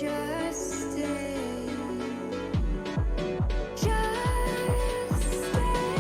Just stay. Just stay.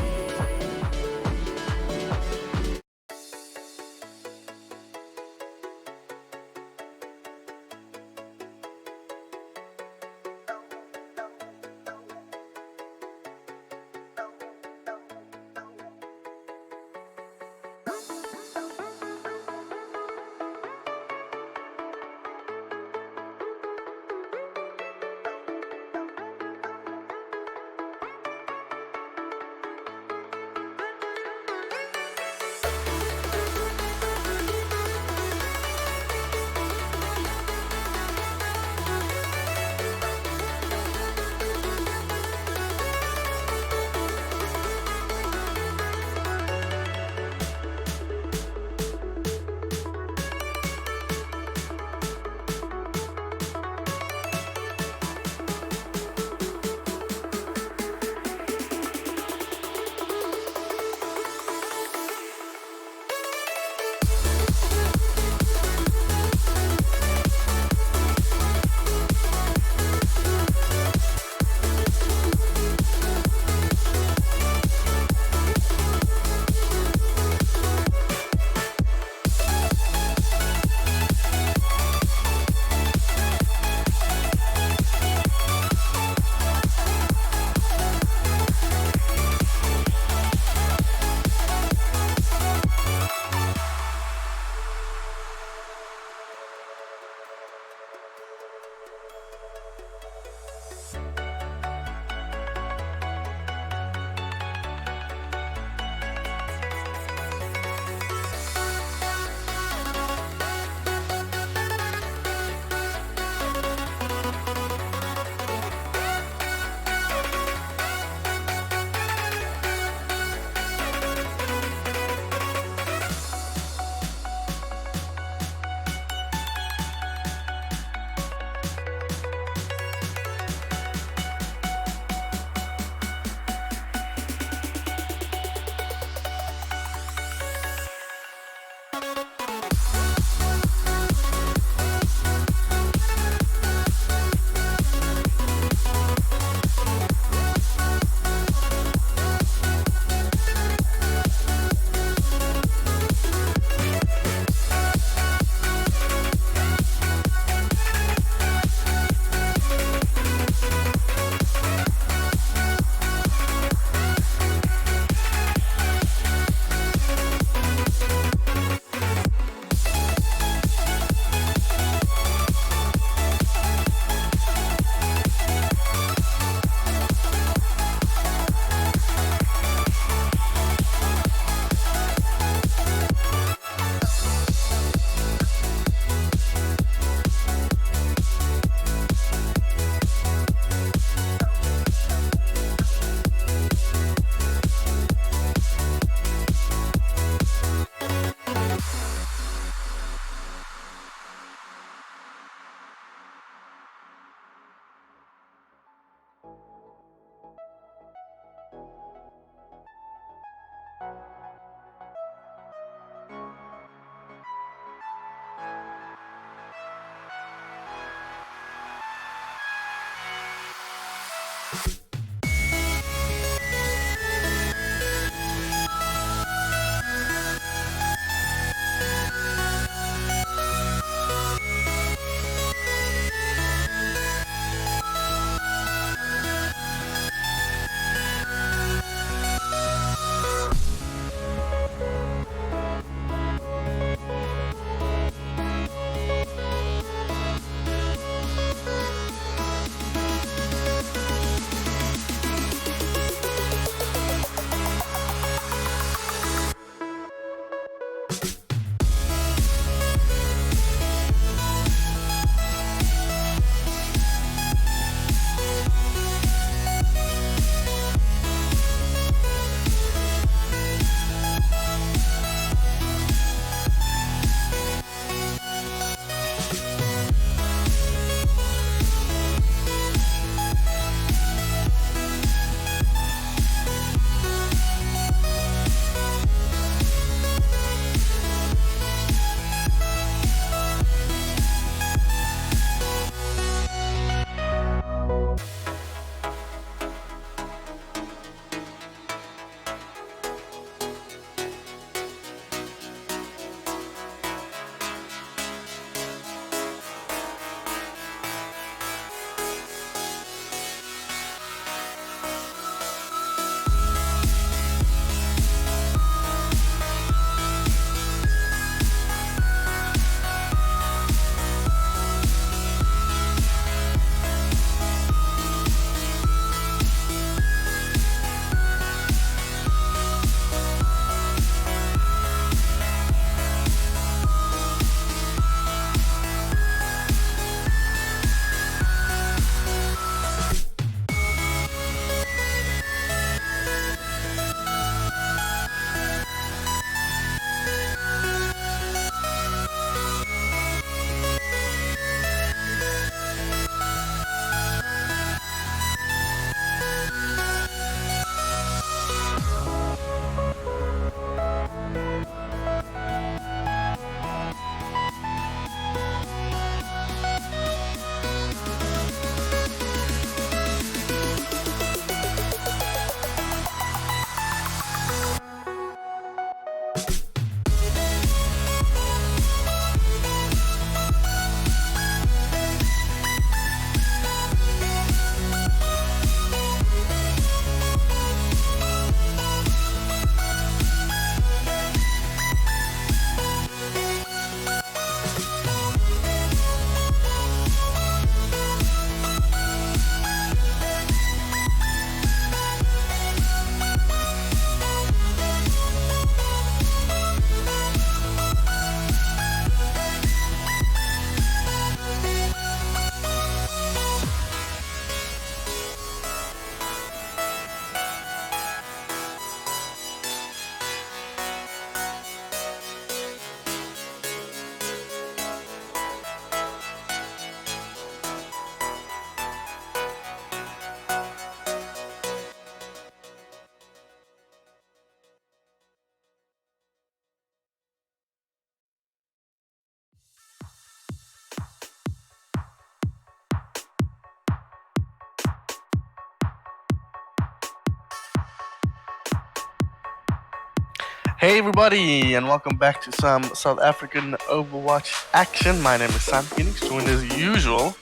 Hey everybody, and welcome back to some South African Overwatch action. My name is Sam Phoenix, joined as usual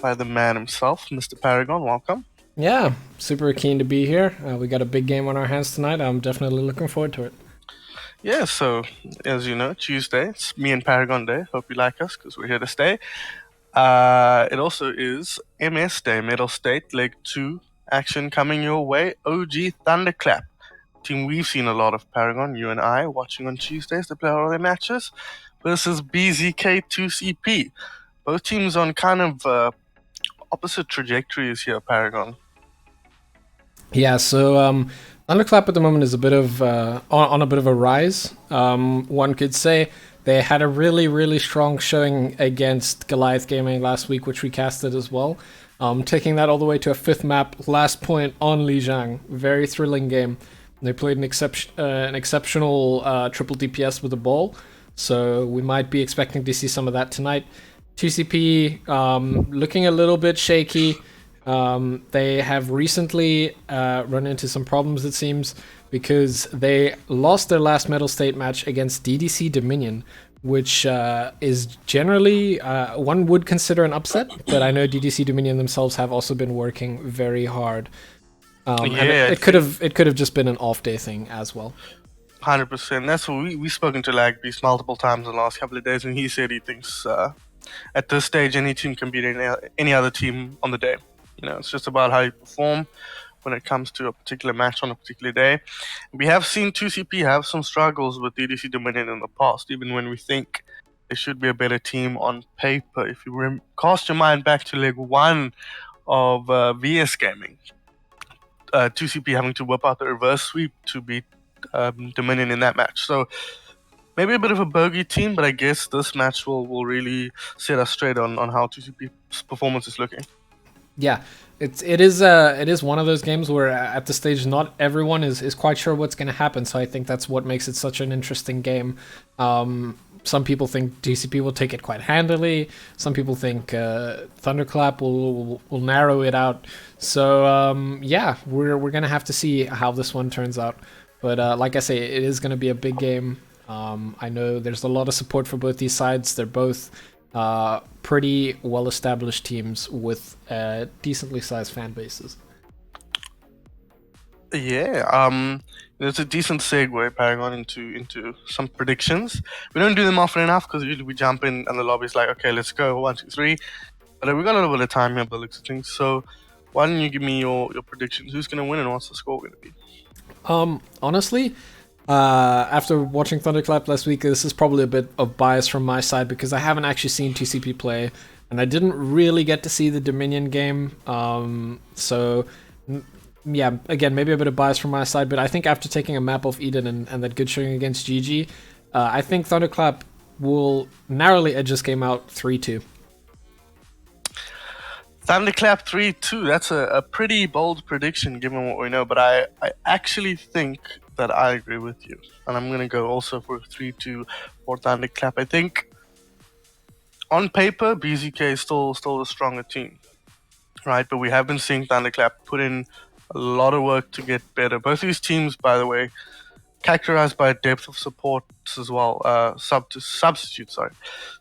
by the man himself, Mr. Paragon. Welcome. Yeah, super keen to be here. We got a big game on our hands tonight. I'm definitely looking forward to it. Yeah, so as you know, Tuesday, it's me and Paragon Day. Hope you like us because we're here to stay. It also is MS Day, Mettlestate, Leg 2 action coming your way. OG Thunderclap. Team we've seen a lot of Paragon, you and I, watching on Tuesdays to play all their matches, versus BZK2CP. Both teams on kind of opposite trajectories here, Paragon. Yeah, so Thunderclap at the moment is a bit of on a bit of a rise. One could say they had a really strong showing against Goliath Gaming last week, which we casted as well. Taking that all the way to a fifth map, last point on Lijiang. Very thrilling game. They played an exceptional triple DPS with the ball, so we might be expecting to see some of that tonight. 2CP looking a little bit shaky. They have recently run into some problems, it seems, because they lost their last Mettlestate match against DDC Dominion, which is generally one would consider an upset, but I know DDC Dominion themselves have also been working very hard. And it could have just been an off day thing as well. 100%. That's what we've spoken to Lagbeast multiple times in the last couple of days, and he said he thinks at this stage any team can beat any other team on the day. You know, it's just about how you perform when it comes to a particular match on a particular day. We have seen 2CP have some struggles with DDC Dominion in the past, even when we think they should be a better team on paper. If you cast your mind back to Leg 1 of VS Gaming, 2CP having to whip out the reverse sweep to beat Dominion in that match. So maybe a bit of a bogey team, but I guess this match will really set us straight on how 2CP's performance is looking. Yeah, it is one of those games where at the stage not everyone is quite sure what's going to happen. So I think that's what makes it such an interesting game. Some people think DCP will take it quite handily. Some people think Thunderclap will narrow it out. So yeah, we're gonna have to see how this one turns out. But like I say, it is gonna be a big game. I know there's a lot of support for both these sides. They're both pretty well-established teams with decently sized fan bases. Yeah, there's a decent segue, Paragon, into some predictions. We don't do them often enough because usually we jump in and the lobby's like, okay, let's go, 1, 2, 3. But we got a little bit of time here by the looks of things. So why don't you give me your predictions? Who's going to win and what's the score going to be? Honestly, after watching Thunderclap last week, this is probably a bit of bias from my side because I haven't actually seen TCP play, and I didn't really get to see the Dominion game. Yeah, again, maybe a bit of bias from my side, but I think after taking a map off Eden and that good showing against GG, I think Thunderclap will narrowly edge this game out 3-2. Thunderclap 3-2. That's a pretty bold prediction given what we know, but I actually think that I agree with you. And I'm going to go also for 3-2 for Thunderclap. I think on paper, BZK is still a stronger team, right? But we have been seeing Thunderclap put in a lot of work to get better. Both these teams, by the way, characterized by a depth of support as well, substitutes. Sorry,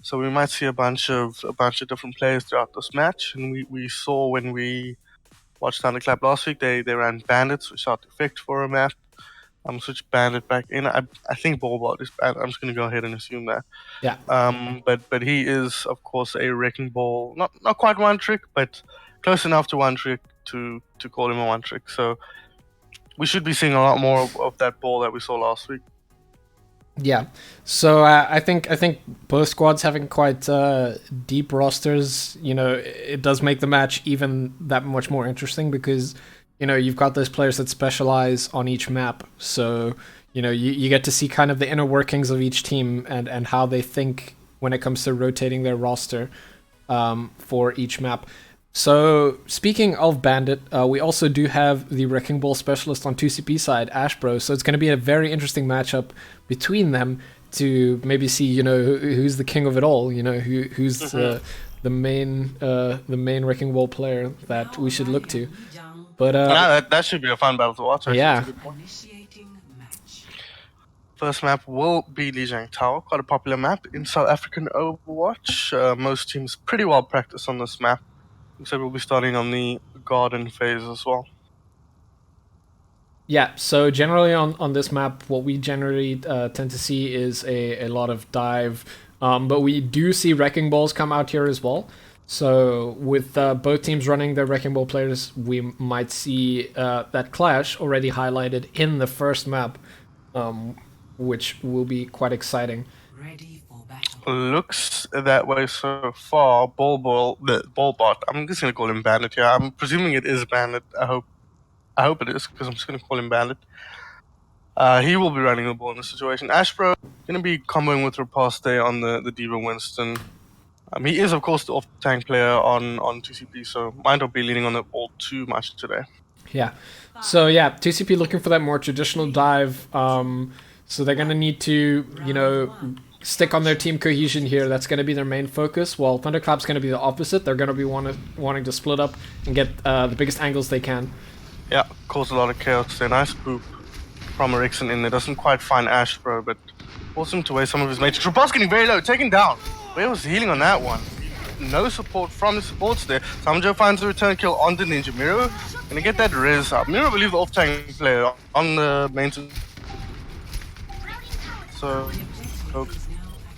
so we might see a bunch of different players throughout this match. And we saw when we watched Thunderclap last week, they ran Bandits, which out effect for a map. Switch Bandit back in. I think Ballbot is Bandit. I'm just going to go ahead and assume that. Yeah. But he is of course a wrecking ball. Not quite one trick, but close enough to one trick to call him a one trick. So we should be seeing a lot more of that ball that we saw last week. Yeah, so I think both squads having quite deep rosters, you know, it does make the match even that much more interesting because, you know, you've got those players that specialize on each map. So, you know, you get to see kind of the inner workings of each team and how they think when it comes to rotating their roster for each map. So, speaking of Bandit, we also do have the Wrecking Ball specialist on 2CP side, Ashbro. So it's going to be a very interesting matchup between them to maybe see, you know, who's the king of it all. You know, who's the main Wrecking Ball player that we should look to. But that should be a fun battle to watch. Actually. Yeah. First map will be Lijiang Tower, quite a popular map in South African Overwatch. Most teams pretty well practice on this map. So we'll be starting on the garden phase as well. Yeah, so generally on this map, what we generally tend to see is a lot of dive, but we do see wrecking balls come out here as well. So with both teams running their wrecking ball players, we might see that clash already highlighted in the first map, which will be quite exciting. Ready for battle. Looks that way so far. Ballbot. I'm just gonna call him Bandit here. I'm presuming it is Bandit. I hope it is, because I'm just gonna call him Bandit. He will be running the ball in this situation. Ashbro gonna be comboing with Rapaste on the Diva Winston. He is, of course, the off-tank player on 2CP, so might not be leaning on the ball too much today. Yeah. So yeah, 2CP looking for that more traditional dive. So they're gonna need to, stick on their team cohesion here. That's gonna be their main focus. While Thunderclap's gonna be the opposite. They're gonna be wanting to split up and get the biggest angles they can. Yeah, caused a lot of chaos there. Nice boop from Ericsson in there. Doesn't quite find Ashbro, but forced him to waste some of his mates. Trapos getting very low, taken down. Where was the healing on that one? No support from the supports there. Samjo finds the return kill on the Ninja. Miro gonna get that res up. Miro, I believe, the off-tank player on the maintenance. So,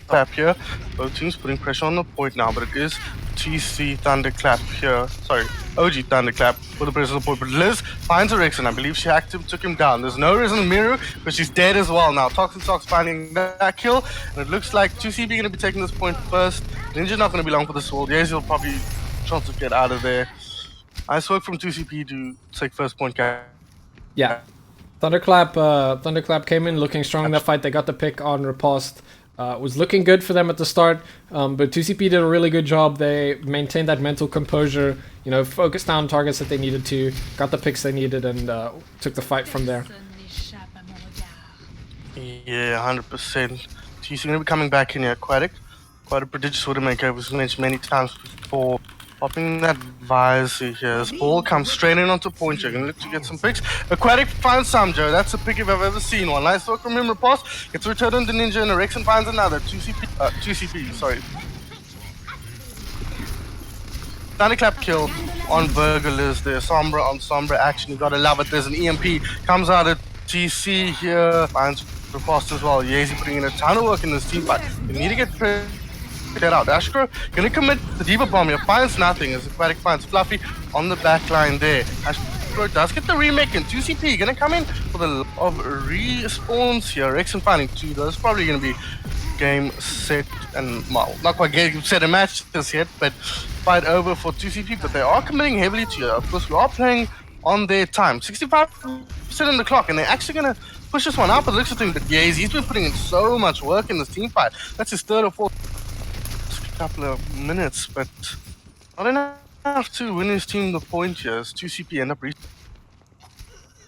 clap here. Both teams putting pressure on the point now, but it is TC Thunderclap here. Sorry, OG Thunderclap with the pressure on the point. But Liz finds Ericsson. I believe she hacked him, took him down. There's no res on the Miro, but she's dead as well now. Toxin Sox finding that kill, and it looks like 2CB going to be taking this point first. Ninja not going to be long for this world. Yes, he'll probably try to get out of there. Nice work from 2CP to take first point. Yeah. Thunderclap came in looking strong in that fight. They got the pick on Riposte. Was looking good for them at the start, but 2CP did a really good job. They maintained that mental composure, focused down targets that they needed to, got the picks they needed, and took the fight from there. Yeah, 100%. TC going to be coming back in here. Quite a prodigious Widowmaker, was mentioned many times before. Popping that visor here. This ball comes straight in onto point. You're gonna look to get some picks. Aquatic finds Samjo. That's a pick if I've ever seen one. Nice work from him. Repost gets returned on the Ninja, and Ericsson finds another. 2CP, sorry. Thunderclap kill on Burgerless there. Sombra on Sombra action. You gotta love it. There's an EMP. Comes out at TC here. Finds Repost as well. Yeezy putting in a ton of work in this team fight. You need to get that out. Ashkro gonna commit the Diva Bomb here. Finds nothing as Aquatic finds Fluffy on the back line there. Ashkro does get the remake, and 2CP gonna come in for the of respawns here. Ericsson finding two. That's probably gonna be game, set, and well, not quite game, set, and match just yet, but fight over for 2CP. But they are committing heavily to you. Of course, we are playing on their time. 65% on the clock, and they're actually gonna push this one up. It looks at him, but yeah, he's been putting in so much work in this team fight. That's his third or fourth couple of minutes, but not enough to win his team the point here as 2CP end up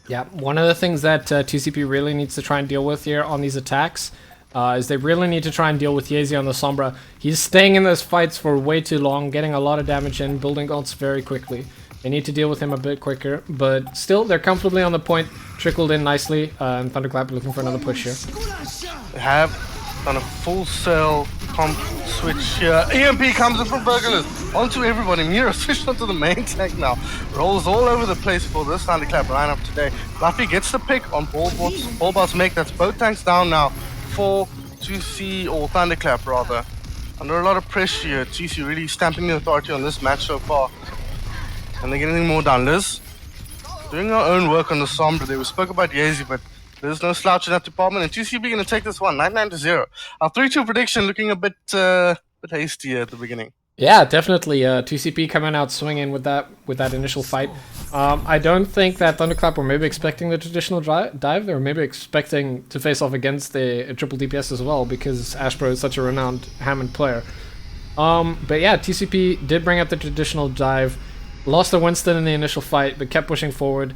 Yeah, one of the things that 2CP really needs to try and deal with here on these attacks is they really need to try and deal with Yeezy on the Sombra. He's staying in those fights for way too long, getting a lot of damage in, building ults very quickly. They need to deal with him a bit quicker, but still, they're comfortably on the point, trickled in nicely, and Thunderclap looking for another push here. They have done a full cell comp switch here. EMP comes in from Burgerless onto everybody. Mira switched onto the main tank now. Rolls all over the place for this Thunderclap lineup today. Fluffy gets the pick on Ballbot's make. That's both tanks down now for 2C or Thunderclap rather. Under a lot of pressure here. 2C really stamping the authority on this match so far. And they're getting more down. Liz doing her own work on the Sombra there. We spoke about Yeezy, but there's no slouch in that department, and 2CB going to take this one, 99-0. Our 3-2 prediction looking a bit hasty at the beginning. Yeah, definitely. 2CP coming out swinging with that initial fight. I don't think that Thunderclap were maybe expecting the traditional dive. They were maybe expecting to face off against a triple DPS as well, because Ashbro is such a renowned Hammond player. But yeah, 2CP did bring out the traditional dive. Lost the Winston in the initial fight, but kept pushing forward.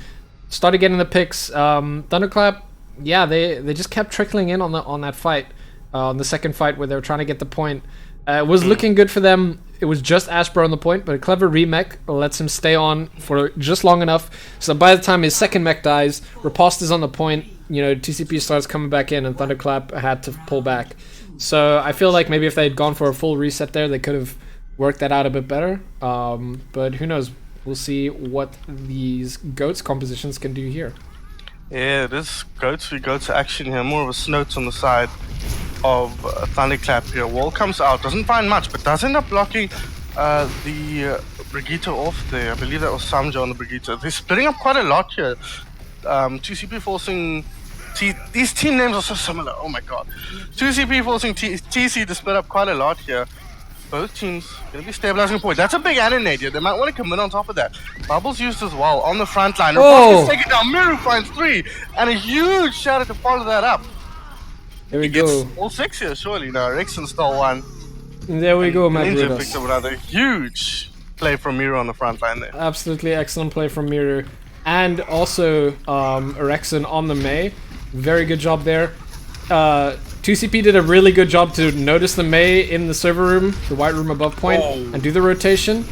Started getting the picks. Thunderclap, yeah, they just kept trickling in on that fight, on the second fight where they were trying to get the point. It was looking good for them. It was just Ashbro on the point, but a clever remech lets him stay on for just long enough. So by the time his second mech dies, Riposte is on the point. You know, TCP starts coming back in, and Thunderclap had to pull back. So I feel like maybe if they had gone for a full reset there, they could have worked that out a bit better. But who knows? We'll see what these goats compositions can do here. Yeah, this goats v goats action here. More of a snout on the side of Thunderclap here. Wall comes out, doesn't find much, but does end up blocking the Brigitte off there. I believe that was Samjo on the Brigitte. They're splitting up quite a lot here. 2CP forcing... These team names are so similar, oh my god. 2CP forcing TC to split up quite a lot here. Both teams going to be stabilizing a point. That's a big animate here. They might want to commit on top of that. Bubbles used as well on the front line. Oh! Riposte gets taken down. Miru finds 3. And a huge shadow to follow that up. There we He gets go. all 6 here, surely. No, Rickson stole one. There we go, Matt Ninja Brutus. picked up another huge play from Miru on the front line there. Absolutely excellent play from Miru. And also Erexon on the Mei. Very good job there. 2CP did a really good job to notice the Mei in the server room, the white room above point, and do the rotation.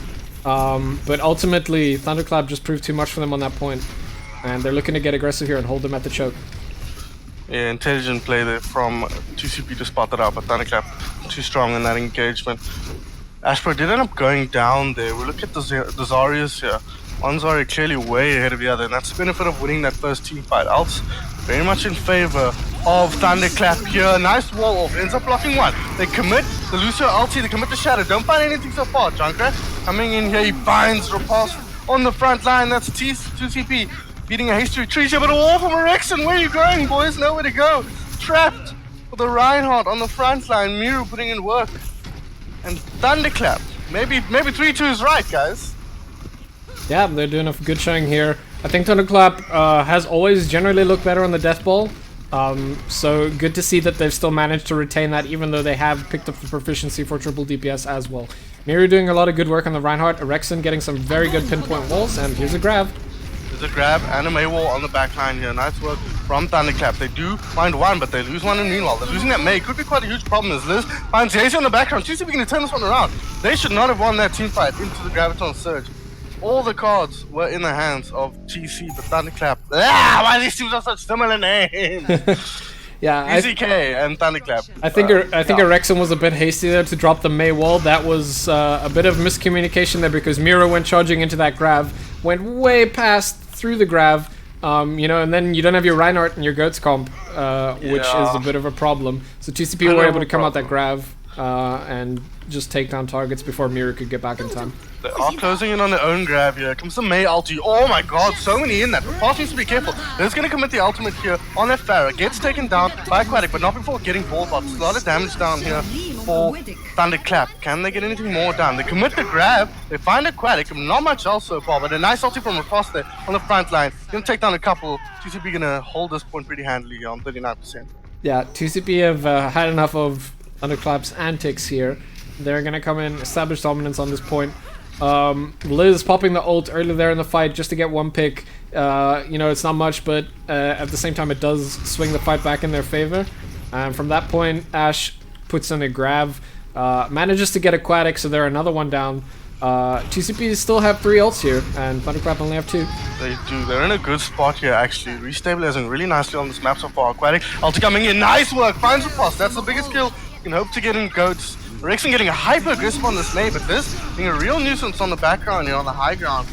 But ultimately, Thunderclap just proved too much for them on that point. And they're looking to get aggressive here and hold them at the choke. Yeah, intelligent play there from 2CP to spot that out, but Thunderclap too strong in that engagement. Ashbro did end up going down there. We look at the Zarias here. One Zarya clearly way ahead of the other, and that's the benefit of winning that first team fight. Alts very much in favor of Thunderclap here. Nice wall off, ends up blocking one. They commit the Lucio ulti, they commit the shadow. Don't find anything so far. Junkrat coming in here, he binds Riposte on the front line. That's 2CP beating a hasty retreat here, but a wall from Erexon. Where are you going, boys? Nowhere to go. Trapped with the Reinhardt on the front line. Miru putting in work. And Thunderclap. Maybe 3-2 is right, guys. Yeah, they're doing a good showing here. I think Thunderclap has always generally looked better on the death ball. So good to see that they've still managed to retain that, even though they have picked up the proficiency for triple DPS as well. Miru doing a lot of good work on the Reinhardt. Erexon getting some very good pinpoint walls, and here's a grab. There's a grab and a Mei wall on the back line here. Nice work from Thunderclap. They do find one, but they lose one in meanwhile. They're losing that Mei. Could be quite a huge problem as Liz finds Yace on the background. She's going to turn this one around. They should not have won that team fight into the Graviton Surge. All the cards were in the hands of TC, but Thunderclap. Why these teams have such similar names? Yeah, EZK and Thunderclap. I think Erexon was a bit hasty there to drop the Mei wall. That was a bit of miscommunication there because Miro went charging into that grab, went way past through the grab, you know, and then you don't have your Reinhardt and your Goats comp, which is a bit of a problem. So TCP were able to come out that grab and just take down targets before Miro could get back in time. They are closing in on their own grab here. Comes the Mei ulti. Oh my god, so many in that. Riposte needs to be careful. They're going to commit the ultimate here on that Pharah. Gets taken down by Aquatic, but not before getting ball bots. A lot of damage down here for Thunderclap. Can they get anything more down? They commit the grab. They find Aquatic. Not much else so far, but a nice ulti from Riposte there on the front line. Going to take down a couple. TCP going to hold this point pretty handily here on 39%. Yeah, 2CP have had enough of Thunderclap's antics here. They're going to come in, establish dominance on this point. Liz popping the ult early there in the fight just to get one pick. You know, it's not much, but at the same time it does swing the fight back in their favor. And from that point, Ash puts in a grab, manages to get Aquatic, so they're another one down. TCP still have 3 ults here, and Thunderclap only have 2. They do. They're in a good spot here, actually. Restabilizing really nicely on this map so far. Aquatic, ulti coming in. Nice work. Finds Riposte. That's the biggest kill. You can hope to get in Goats. Rexon getting a hyper-aggressive on this Mei, but this being a real nuisance on the background here, on the high ground.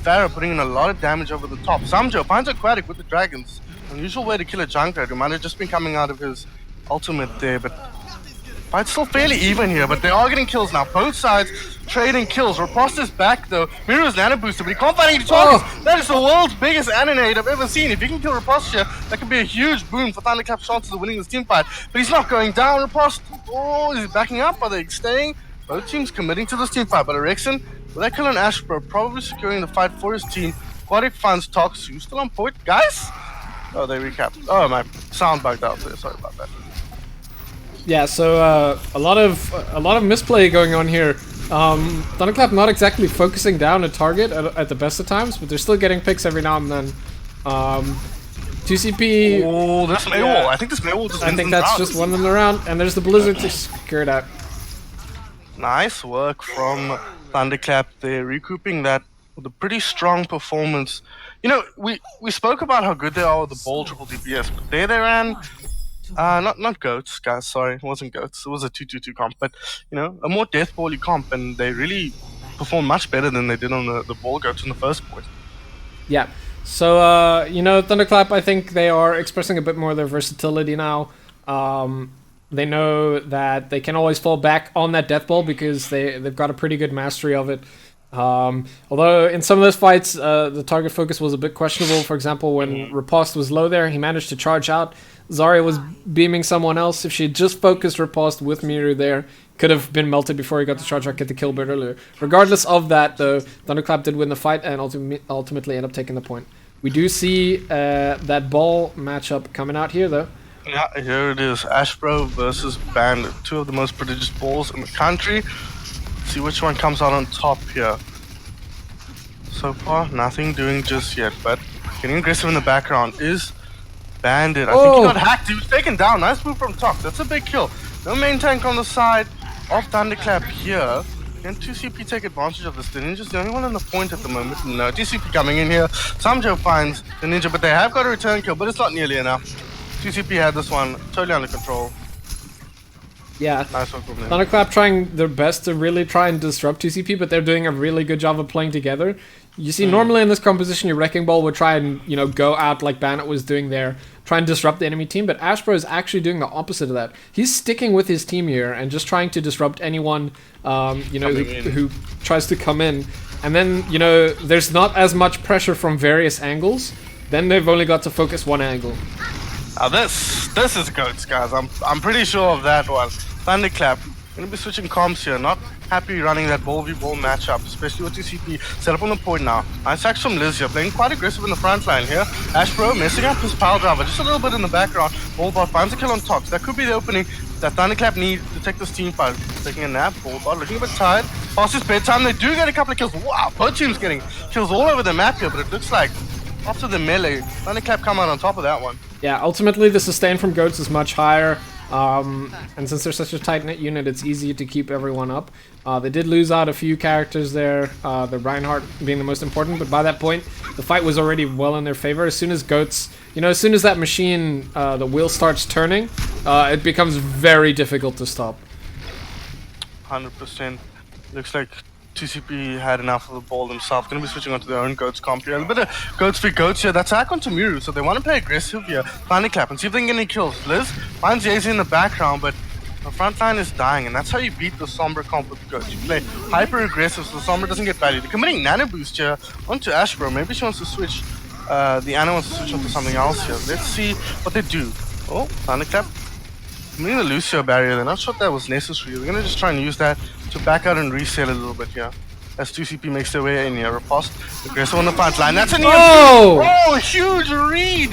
Pharah putting in a lot of damage over the top. Samjo finds Aquatic with the dragons. Unusual way to kill a Junkrat, who might have just been coming out of his ultimate there, but fight's still fairly even here, but they are getting kills now. Both sides trading kills. Riposte is back though. Miru's nano booster, but he can't find any targets. That is the world's biggest animate I've ever seen. If you can kill Riposte here, that could be a huge boon for Thunderclap's chances of winning this team fight. But he's not going down. Riposte, is he backing up? Are they staying? Both teams committing to this team fight, but Erexon, with that kill on Ashbro, probably securing the fight for his team. Aquatic finds Toxu, still on point. Guys? Oh, they recapped. Oh, my sound bugged out there. Sorry about that. Yeah, so a lot of misplay going on here. Thunderclap not exactly focusing down a target at the best of times, but they're still getting picks every now and then. 2CP. Oh, this Mei wall. I think this Mei wall just I think that's just one in the round, and there's the Blizzard to secure it out. Nice work from Thunderclap there, recouping that with a pretty strong performance. You know, we spoke about how good they are with the ball triple DPS, but there they ran. Not goats, guys. Sorry, it wasn't goats. It was a 2-2-2 comp, but you know, a more death bally comp, and they really performed much better than they did on the ball goats in the first point. Yeah. So, you know, Thunderclap, I think they are expressing a bit more of their versatility now. They know that they can always fall back on that death ball because they've got a pretty good mastery of it. Although in some of those fights, the target focus was a bit questionable. For example, when Riposte was low there, he managed to charge out. Zarya was beaming someone else. If she had just focused Riposte with Miru there, could have been melted before he got the charge out, get the kill bit earlier. Regardless of that, though, Thunderclap did win the fight and ultimately end up taking the point. We do see that ball matchup coming out here, though. Yeah, here it is. Ashbro versus Bandit. Two of the most prodigious balls in the country. See which one comes out on top here. So far, nothing doing just yet, but getting aggressive in the background is Bandit. I think he got hacked. He was taken down. Nice move from top. That's a big kill. No main tank on the side of Thunderclap here. Can 2CP take advantage of this? The Ninja's the only one on the point at the moment. No, 2CP coming in here. Samjo finds the Ninja, but they have got a return kill, but it's not nearly enough. 2CP had this one totally under control. Yeah, Nice one from them. Thunderclap trying their best to really try and disrupt 2CP, but they're doing a really good job of playing together. You see, normally in this composition, your Wrecking Ball would try and, you know, go out like Bandit was doing there, try and disrupt the enemy team, but Ashbro is actually doing the opposite of that. He's sticking with his team here and just trying to disrupt anyone, you know, who tries to come in. And then, you know, there's not as much pressure from various angles. Then they've only got to focus one angle. Now this is goats, guys. I'm pretty sure of that one. Thunderclap. Gonna be switching comps here. Not happy running that ball v ball matchup, especially with 2CP set up on the point now. Nice action from Liz here, playing quite aggressive in the front line here. Ashbro messing up his power driver just a little bit in the background. Ballbot finds a kill on top. So that could be the opening that Thunderclap need to take this team fight. Taking a nap. Ballbot looking a bit tired. Past his bedtime, they do get a couple of kills. Wow, both teams getting kills all over the map here, but it looks like after the melee, Thunderclap come out on top of that one. Yeah, ultimately the sustain from Goats is much higher, and since they're such a tight-knit unit, it's easy to keep everyone up. They did lose out a few characters there, the Reinhardt being the most important, but by that point, the fight was already well in their favor. As soon as Goats, you know, as soon as that machine, the wheel starts turning, it becomes very difficult to stop. 100%. Looks like 2CP had enough of the ball themselves. Going to be switching onto their own Goats comp here. A bit of Goats v Goats here. That's Icon to Miru, so they want to play aggressive here. Thunderclap and see if they can get any kills. Liz finds Yazi in the background, but the front line is dying, and that's how you beat the Sombra comp with Goats. You play hyper aggressive so the Sombra doesn't get value. They're committing Nano Boost here onto Ashbro. Maybe she wants to switch, the Anna wants to switch onto something else here. Let's see what they do. Oh, Thunderclap. Committing the Lucio barrier. They're not sure if that was necessary. They're going to just try and use that to back out and reset a little bit here. As 2CP makes their way in here. Riposte, aggressive on the front line. That's an EMP! Oh, huge read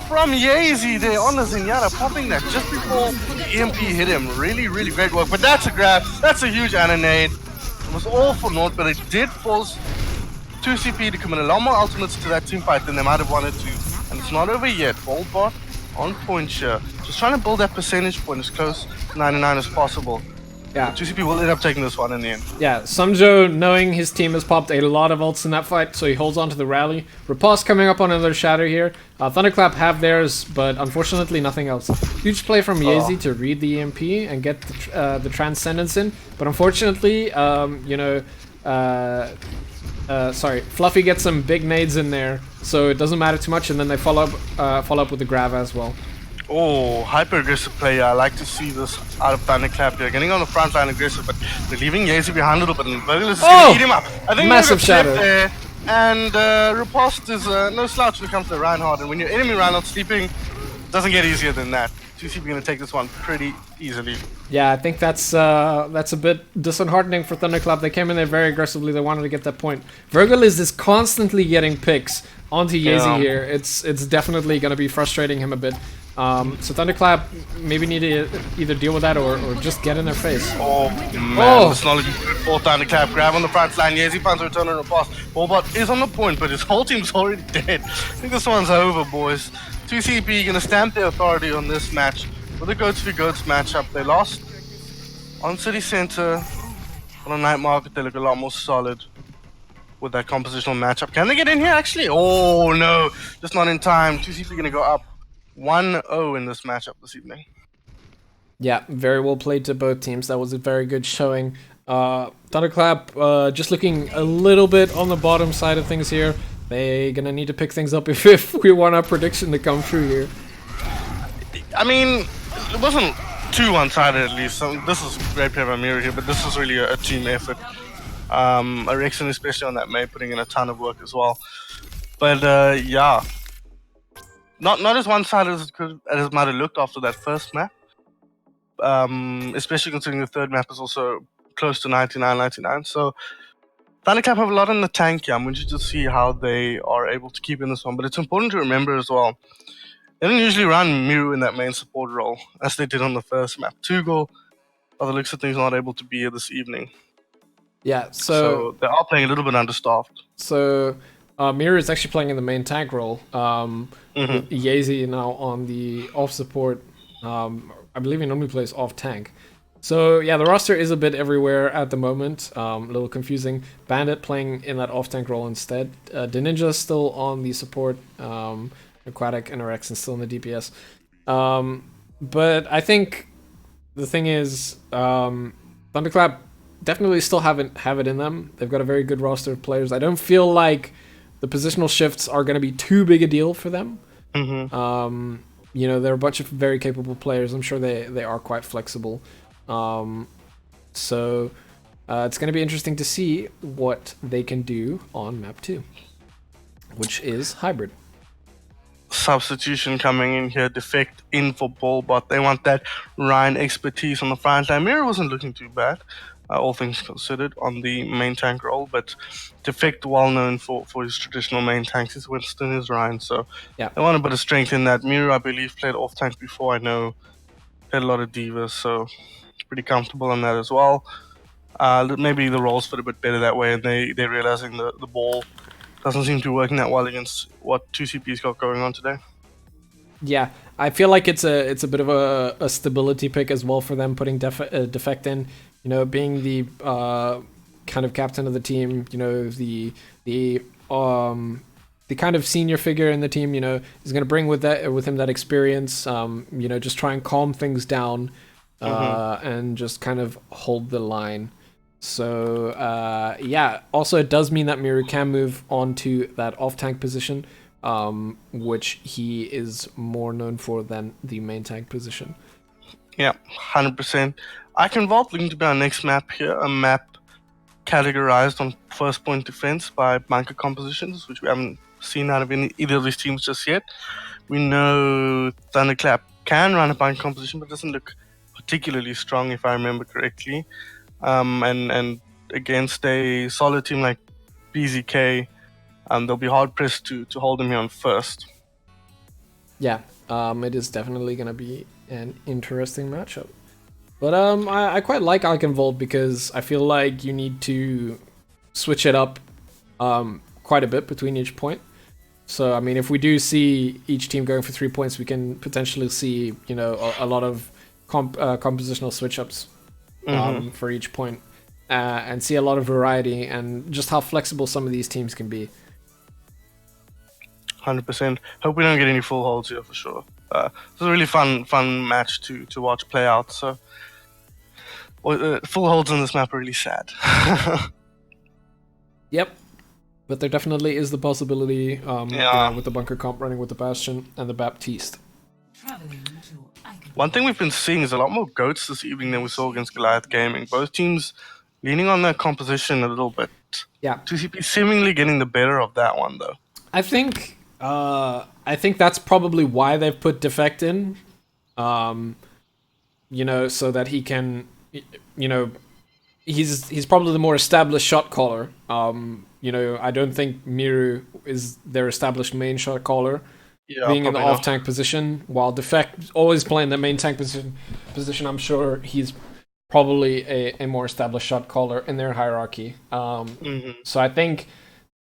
from Yazi there on the Zenyatta, popping that just before the EMP hit him. Really, really great work. But that's a grab. That's a huge Ananade. It was all for naught, but it did force 2CP to commit a lot more ultimates to that team fight than they might have wanted to. And it's not over yet. Ballbot on point here. Just trying to build that percentage point as close to 99 as possible. Yeah. 2CP will end up taking this one in the end. Yeah, Samjo, knowing his team has popped a lot of ults in that fight, so he holds on to the rally. Riposte coming up on another shatter here. Thunderclap have theirs, but unfortunately nothing else. Huge play from Yazi to read the EMP and get the Transcendence in, but unfortunately, you know, sorry, Fluffy gets some big nades in there, so it doesn't matter too much, and then they follow up with the grab as well. Oh, hyper-aggressive player. I like to see this out of Thunderclap here. Getting on the front line aggressive, but they're leaving Yazi behind a little bit, and Burglar is going to eat him up. I think massive shadow there, and Riposte is no slouch when it comes to Reinhardt, and when your enemy Reinhardt sleeping, it doesn't get easier than that. 2CP going to take this one pretty easily. Yeah, I think that's a bit disheartening for Thunderclap. They came in there very aggressively. They wanted to get that point. Vergiliz is constantly getting picks onto Yazi here. It's definitely going to be frustrating him a bit. So Thunderclap maybe need to either deal with that or just get in their face. Oh man, this knowledge is good for Thunderclap. Grab on the front line. Yazi finds a return on a pass. Ballbot is on the point, but his whole team's already dead. I think this one's over, boys. 2CP gonna stamp their authority on this match with the Goats v Goats matchup. They lost on City Center On a night market, they look a lot more solid with that compositional matchup. Can they get in here, actually? Oh, no. Just not in time. 2CP going to go up 1-0 in this matchup this evening. Yeah, very well played to both teams. That was a very good showing. Thunderclap just looking a little bit on the bottom side of things here. They're going to need to pick things up if we want our prediction to come true here. I mean, it wasn't too one-sided at least. So this is great play by Mira here, but this is really a team effort. Erexon, especially on that May, putting in a ton of work as well. But yeah, not as one-sided as it might have looked after that first map. Especially considering the third map is also close to 99. So Thunderclap have a lot in the tank here. I'm interested to see how they are able to keep in this one. But it's important to remember as well, they don't usually run Miru in that main support role as they did on the first map. Tugal, by the looks of things, not able to be here this evening. Yeah, So they are playing a little bit understaffed. So Miru is actually playing in the main tank role. With Yazy now on the off support. I believe he normally plays off tank. So yeah, the roster is a bit everywhere at the moment. A little confusing. Bandit playing in that off tank role instead. Deninja still on the support. Aquatic and Rex and still in the DPS. But I think the thing is, Thunderclap definitely still have it in them. They've got a very good roster of players. I don't feel like the positional shifts are going to be too big a deal for them. You know, they're a bunch of very capable players. I'm sure they are quite flexible. So it's going to be interesting to see what they can do on map 2, which is hybrid. Substitution coming in here, Defect in for ball, but they want that Ryan expertise on the front line. Mira wasn't looking too bad, all things considered, on the main tank role, but Defect well known for his traditional main tanks. His Winston, his Ryan, so yeah, they want a bit of strength in that. Mira, I believe, played off tank before. I know played a lot of divas, so pretty comfortable on that as well. Maybe the roles fit a bit better that way, and they're realizing the ball doesn't seem to be working that well against what 2CP's got going on today. Yeah, I feel like it's a bit of a stability pick as well for them, putting Defect in. You know, being the kind of captain of the team. You know, the kind of senior figure in the team. You know, is going to bring with him that experience. You know, just try and calm things down, and just kind of hold the line. So yeah, also it does mean that Miru can move on to that off-tank position, which he is more known for than the main tank position. Yeah, 100%. I can vault looking to be our next map here, a map categorized on first point defense by bunker compositions, which we haven't seen out of either of these teams just yet. We know Thunderclap can run a bunker composition, but doesn't look particularly strong if I remember correctly. And against a solid team like BZK, they'll be hard pressed to hold them here on first. Yeah, it is definitely going to be an interesting matchup. But I quite like Alkenvold because I feel like you need to switch it up quite a bit between each point. So I mean, if we do see each team going for 3 points, we can potentially see, you know, a lot of compositional switch ups. For each point, and see a lot of variety and just how flexible some of these teams can be. 100%. Hope we don't get any full holds here for sure. It's a really fun match to watch play out. So full holds on this map are really sad. Yep, but there definitely is the possibility, you know, with the bunker comp running with the Bastion and the Baptiste. Traveling to One thing we've been seeing is a lot more goats this evening than we saw against Goliath Gaming. Both teams leaning on their composition a little bit. Yeah. 2CP seemingly getting the better of that one, though. I think that's probably why they've put Defect in. You know, so that he can, you know, he's probably the more established shot caller. You know, I don't think Miru is their established main shot caller. Yeah, being in the probably off-tank position, while Defect always playing the main tank position, I'm sure he's probably a more established shot caller in their hierarchy. So I think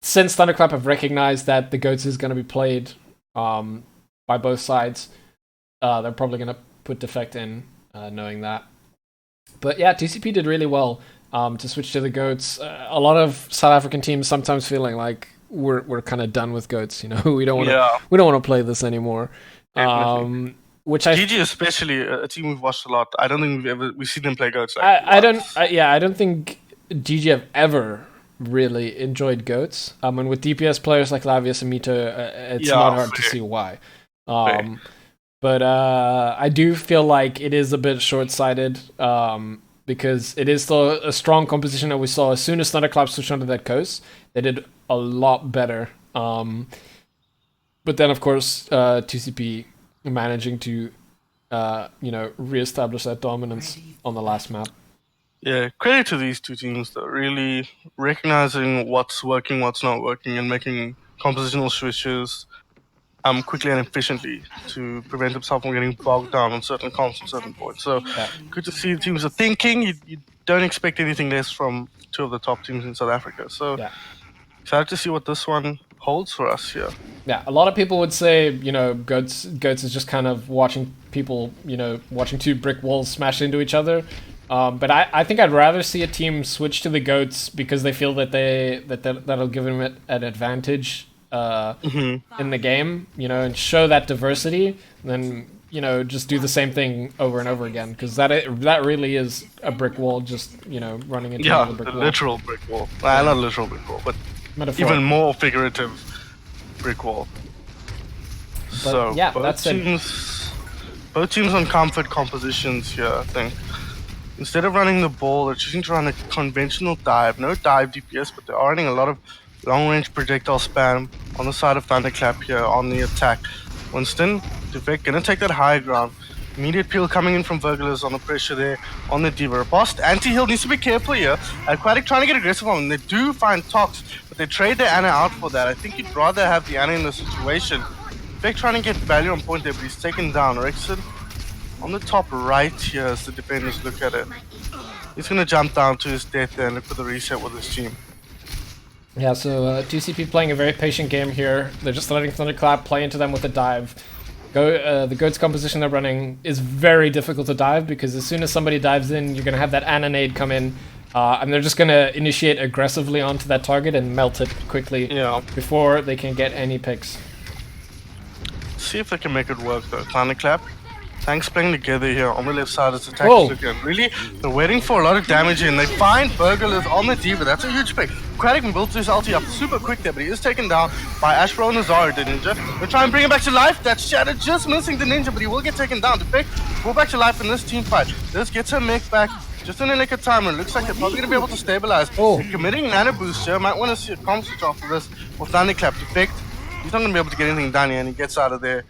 since Thunderclap have recognized that the GOATS is going to be played by both sides, they're probably going to put Defect in, knowing that. But yeah, TCP did really well. to switch to the goats. A lot of South African teams sometimes feeling like we're kind of done with goats. You know, we don't want to play this anymore. Definitely. Which I GG especially, a team we've watched a lot. I don't think we've seen them play goats. Like I don't think GG have ever really enjoyed goats. And with DPS players like Lavius and Mito, it's not hard to see why. But I do feel like it is a bit short-sighted because it is still a strong composition that we saw as soon as Thunderclap switched onto that coast. They did a lot better. But then, of course, 2CP managing to reestablish that dominance on the last map. Yeah, credit to these two teams though, really recognizing what's working, what's not working, and making compositional switches quickly and efficiently to prevent themselves from getting bogged down on certain comps at certain points. So good to see the teams are thinking. You don't expect anything less from two of the top teams in South Africa. So excited to see what this one holds for us here. Yeah, a lot of people would say, goats is just kind of watching people, watching two brick walls smash into each other. But I think I'd rather see a team switch to the goats because they feel that that'll give them an advantage in the game, and show that diversity. Than just do the same thing over and over again because that really is a brick wall, just running into another brick wall. Literal brick wall. Not literal brick wall, but metaphor. Even more figurative brick wall. But, so yeah, both teams on comfort compositions here, I think. Instead of running the ball, they're choosing to run a conventional dive. No dive DPS, but they are running a lot of long-range projectile spam on the side of Thunderclap here on the attack. Winston, Defect, gonna take that high ground. Immediate peel coming in from Virgulus on the pressure there on the Diva. Riposte, anti-heal needs to be careful here. Aquatic trying to get aggressive on them. They do find Tox, but they trade their Ana out for that. I think you'd rather have the Ana in the situation. Defect trying to get value on point there, but he's taken down. Rexon on the top right here as the defenders look at it. He's going to jump down to his death there and look for the reset with his team. Yeah, so 2CP playing a very patient game here. They're just letting Thunderclap play into them with a dive. The Goats composition they're running is very difficult to dive because as soon as somebody dives in, you're going to have that Ana nade come in. And they're just going to initiate aggressively onto that target and melt it quickly before they can get any picks. See if they can make it work though. Thunderclap. Tanks playing together here on the left side as attack is looking. Really, they're waiting for a lot of damage in. They find Virgulus on the Diva. That's a huge pick. Quadratic builds his ulti up super quick there, but he is taken down by Ashbro and Azari, the ninja. They're trying to bring him back to life. That Shatter just missing the ninja, but he will get taken down. Defect, go back to life in this team fight. This gets her mech back just in a lick of time, and it looks like they're probably going to be able to stabilize. They're committing Nano Boost here. Might want to see a comp switch off of this with Thunderclap. Defect, he's not going to be able to get anything done here, and he gets out of there.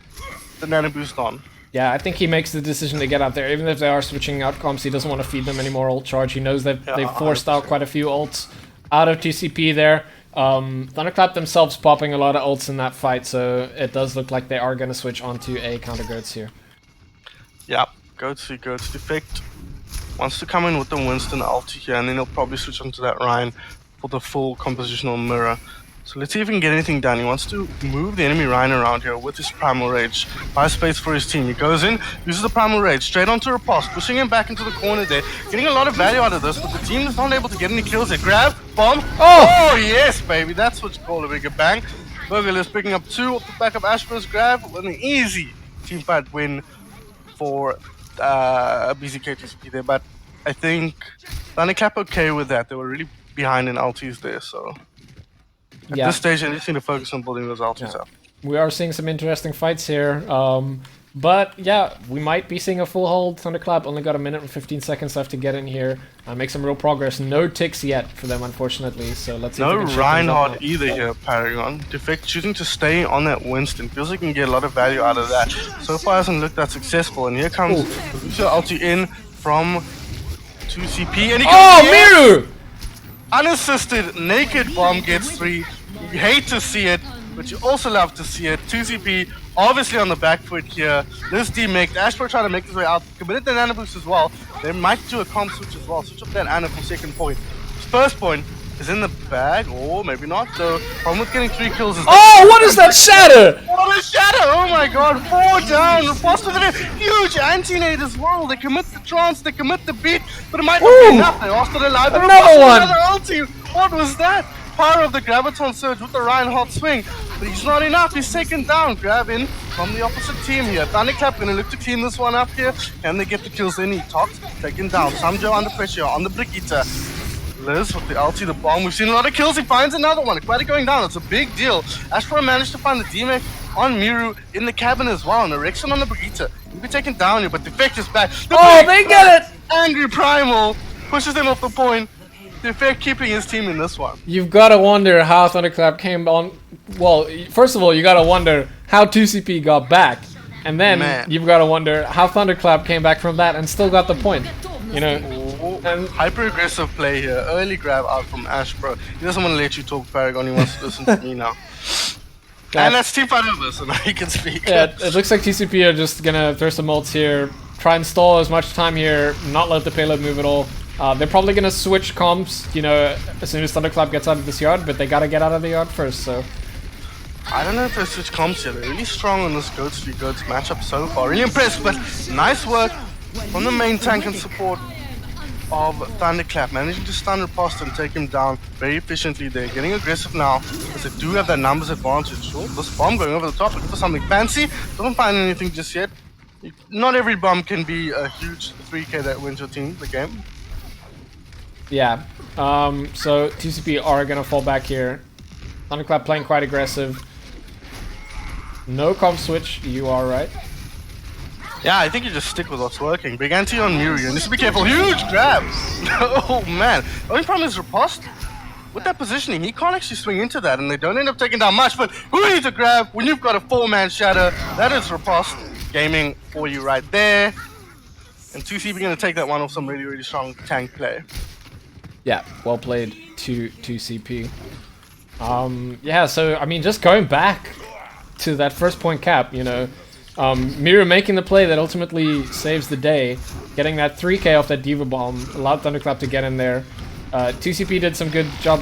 The Nano Boost on. Yeah, I think he makes the decision to get out there. Even if they are switching out comps, he doesn't want to feed them any more ult charge. He knows that they've forced out quite a few ults out of TCP there. Thunderclap themselves popping a lot of ults in that fight, so it does look like they are going to switch onto a counter Goats here. Yeah, Goats Defect wants to come in with the Winston ulti here, and then he'll probably switch onto that Ryan for the full compositional mirror. So let's see if he can get anything done. He wants to move the enemy Ryan around here with his Primal Rage. Buys space for his team. He goes in, uses the Primal Rage, straight onto Riposte, pushing him back into the corner there. Getting a lot of value out of this, but the team is not able to get any kills there. Grab, bomb. Oh yes, baby. That's what you call a bigger bang. Virgulus picking up 2 off the back of Ashbro's grab. An easy team fight win for BZK TCP there. But I think Thunderclap okay with that. They were really behind in ultis there, so... At this stage, I just need to focus on building those ultis up. We are seeing some interesting fights here. But yeah, we might be seeing a full hold. Thunderclap only got 1 minute and 15 seconds left to get in here. Make some real progress. No ticks yet for them, unfortunately. So let's see. No Reinhardt either here, Paragon. Defect choosing to stay on that Winston. Feels like he can get a lot of value out of that. So far hasn't looked that successful. And here comes the ulti in from 2CP. And he Miru! Unassisted, naked bomb gets 3. You hate to see it, but you also love to see it. 2CP obviously on the back foot here. This demake, Ashbro trying to make his way out. Committed the Nano Boost as well. They might do a comp switch as well. Switch up that Ana for second point. First point, is in the bag, or maybe not. The problem with getting 3 kills is Oh, what is that shatter? what a shadow! Oh my god, 4 down. Riposte with a huge anti-nade as well. They commit the trance, they commit the beat, but it might not Ooh. be enough. They are still alive. Another Riposte with one. Another ulti. What was that? Power of the Graviton Surge with the Reinhardt swing. But he's not enough. He's taken down. Grab in from the opposite team here. Thunderclap gonna look to clean this one up here. Can they get the kills they need? Tox taken down. Samjo under pressure on the Brigitte. Liz with the ulti, the bomb. We've seen a lot of kills. He finds another one. Aquatic going down. It's a big deal. Ashpro managed to find the DMAC on Miru in the cabin as well. And Erection on the Brigitte. He'll be taken down here, but the effect is back. The Oh, big they get it! Angry Primal pushes them off the point. The effect keeping his team in this one. You've got to wonder how Thunderclap came on. Well, first of all, you got to wonder how 2CP got back. And then Man. you've got to wonder how Thunderclap came back from that and still got the point. You know, and Hyper aggressive play here. Early grab out from Ash, bro. He doesn't want to let you talk, Paragon. He wants to listen to me now. And that's team fight over, so now he can speak. yeah, it looks like TCP are just gonna throw some ults here, try and stall as much time here, not let the payload move at all. They're probably gonna switch comps, you know, as soon as Thunderclap gets out of this yard, but they gotta get out of the yard first, so. I don't know if they switch comps here. They're really strong on this Goats v Goats matchup so far. Really impressed, but nice work from the main tank and support of Thunderclap. Managing to stun Riposte and take him down very efficiently there. Getting aggressive now, because they do have that numbers advantage. Oh, this bomb going over the top, looking for something fancy. Doesn't find anything just yet. Not every bomb can be a huge 3k that wins your team the game. Yeah, so TCP are gonna fall back here. Thunderclap playing quite aggressive. No comp switch, you are right. Yeah, I think you just stick with what's working. Big anti on Miru. You need to be careful. Huge grab! Oh man. The only problem is Riposte. With that positioning, he can't actually swing into that, and they don't end up taking down much. But who needs a grab when you've got a 4-man shatter? That is Riposte gaming for you right there. And 2CP going to take that one off some really, really strong tank play. Yeah, well played to CP. Yeah, so I mean, just going back to that first point cap, you know, Miru making the play that ultimately saves the day, getting that 3k off that Diva bomb, allowed Thunderclap to get in there. 2CP did some good job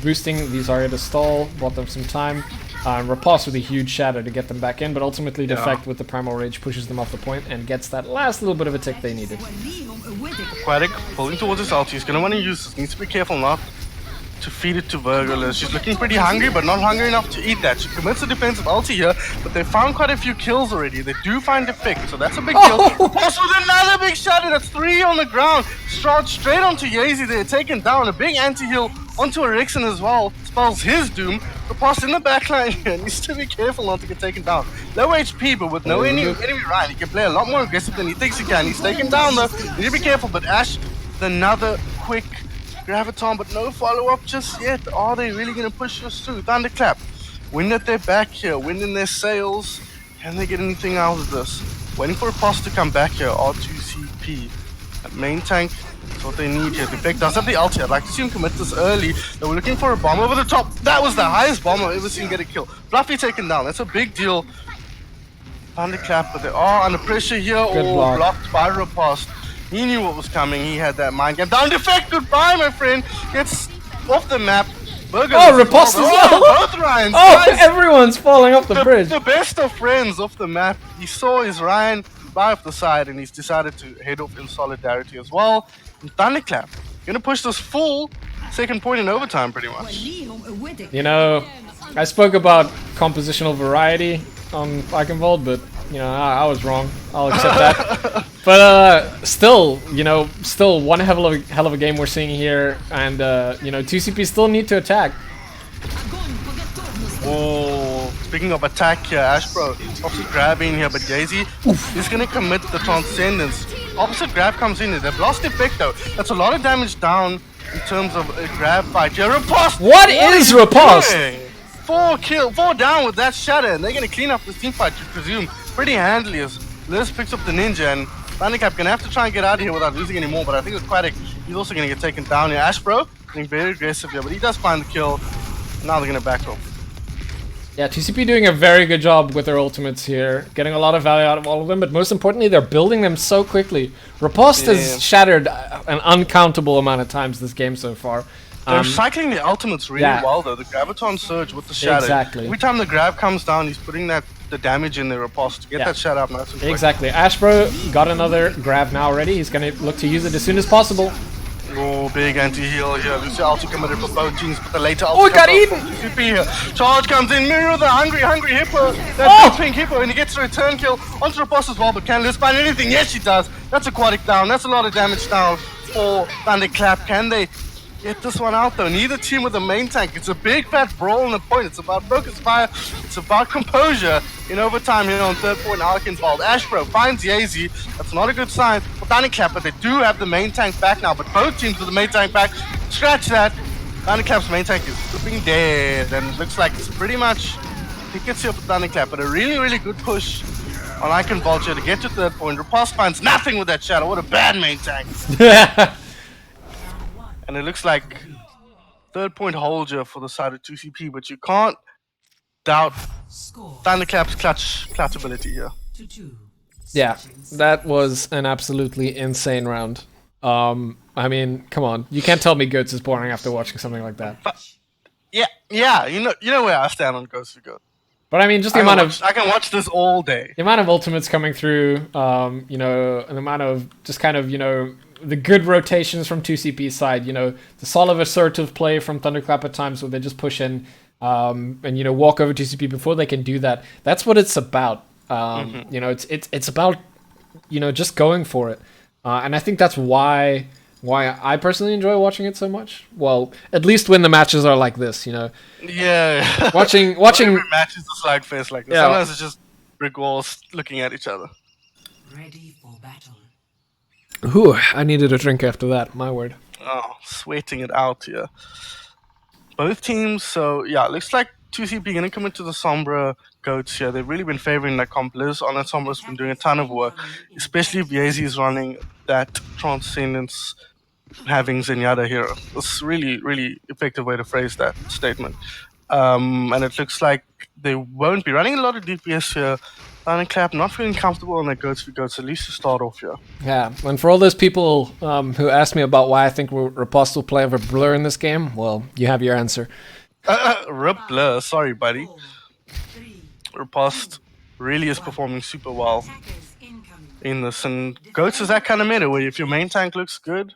boosting these Zarya to stall, bought them some time. Riposte with a huge shatter to get them back in, but ultimately Defect with the Primal Rage pushes them off the point and gets that last little bit of a tick they needed. Aquatic pulling towards his ulti. He's going to want to use this. Needs to be careful not to feed it to Virgo. She's looking pretty hungry, but not hungry enough to eat that. She commits a defensive ulti here, but they found quite a few kills already. They do find Defect, so that's a big kill. Also with another big shatter. That's 3 on the ground. Straight onto Yazy. They're taken down. A big anti-heal onto Eriksen as well. Spells his doom. Riposte in the backline here. Needs to be careful not to get taken down. Low HP, but with no enemy Ryan, he can play a lot more aggressive than he thinks he can. He's taken down though. You need to be careful, but Ash, another quick Graviton, but no follow-up just yet. Are they really going to push us through? Thunderclap, wind at their back here, wind in their sails. Can they get anything out of this? Waiting for Riposte to come back here. R2CP. That main tank is what they need here. Defect does have the ulti. I'd like to see him commit this early. They were looking for a bomb over the top. That was the highest bomb I've ever seen get a kill. Fluffy taken down. That's a big deal. Thunderclap, but they are under pressure here. Good block. Blocked by Riposte. He knew what was coming. He had that mind game. Down Defect. Goodbye, my friend. Gets off the map. Burger Riposte as well. Both Ryans. Oh, Guys, everyone's falling off the bridge. the best of friends off the map. He saw his Ryan fly off the side, and he's decided to head off in solidarity as well. And Thunderclap gonna push this full second point in overtime, pretty much. You know, I spoke about compositional variety on Eichenwald, but you know, I was wrong. I'll accept that. But still, you know, still one hell of a game we're seeing here, and you know, 2CP still need to attack. Oh, speaking of attack here, Ashbro opposite grab in here, but Yazy is gonna commit the Transcendence. Opposite grab comes in. They've lost Effect though. That's a lot of damage down in terms of a grab fight here. Riposte! What is Riposte? Doing? 4 down with that shatter, and they're gonna clean up this team fight, you presume, pretty handily as Liz picks up the ninja, and Thunderclap gonna have to try and get out of here without losing any more, but I think Aquatic, he's also gonna get taken down here. Ashbro getting very aggressive here, but he does find the kill. Now they're gonna back off. Yeah, TCP doing a very good job with their ultimates here, getting a lot of value out of all of them, but most importantly, they're building them so quickly. Riposte has shattered an uncountable amount of times this game so far. They're cycling the ultimates really yeah. well though. The Graviton Surge with the Shadow. Exactly. Every time the grab comes down, he's putting the damage in there Riposte to get Yeah. that Shadow up nice and quick. Exactly. Ashbro got another grab now already. He's going to look to use it as soon as possible. Oh, big anti-heal here. Lucio ulti committed for both teams, but the later ulti Oh, it got comes eaten! from TCP here. Charge comes in, Mirror the hungry hippo. That big pink hippo, and he gets a return kill onto the boss as well, but can Liz find anything? Yes, she does. That's aquatic down. That's a lot of damage down for Thunderclap. Can they get this one out though? Neither team with a main tank. It's a big fat brawl on the point. It's about focus fire. It's about composure in overtime here on third point. Arkenwald. Ashbro finds Yazy. That's not a good sign for Thunderclap, but they do have the main tank back now. But both teams with the main tank back. Scratch that. Thunderclap's main tank is flipping dead, and it looks like it's pretty much tickets here for Thunderclap. But a really good push on Arkenwald here to get to third point. Riposte finds nothing with that Shadow. What a bad main tank. And it looks like third point holder for the side of 2CP, but you can't doubt Score Thunderclap's clutch ability here. 2-2. Yeah, that was an absolutely insane round. I mean, come on. You can't tell me Goats is boring after watching something like that. Yeah, you know where I stand on Ghost for Good. But I mean, just the amount of I can watch this all day. the amount of ultimates coming through, you know, and the amount of just kind of, you know, the good rotations from 2CP's side, you know, the solid assertive play from Thunderclap at times where they just push in and, you know, walk over 2CP before they can do that. That's what it's about. You know, it's about, you know, just going for it. And I think that's why I personally enjoy watching it so much. Well, at least when the matches are like this, you know. Yeah. Watching Every match is a slugfest like this. Yeah. Sometimes it's just brick walls looking at each other. Ready for battle. Ooh, I needed a drink after that, my word. Oh, sweating it out here. Both teams, so yeah, looks like 2CP gonna come into the Sombra Goats here. They've really been favoring that comp. Liz on that Sombra's been doing a ton of work, especially if Yazy is running that Transcendence having Zenyatta here. It's really effective way to phrase that statement. And it looks like they won't be running a lot of DPS here. Thunderclap not feeling comfortable on their Goats for Goats, at least to start off here. Yeah, and for all those people who asked me about why I think Riposte will play over Blur in this game, well, you have your answer. Rip Blur, sorry buddy. 4, 3, Riposte really is performing super well attackers incoming. in this, and Goats is that kind of meta where if your main tank looks good,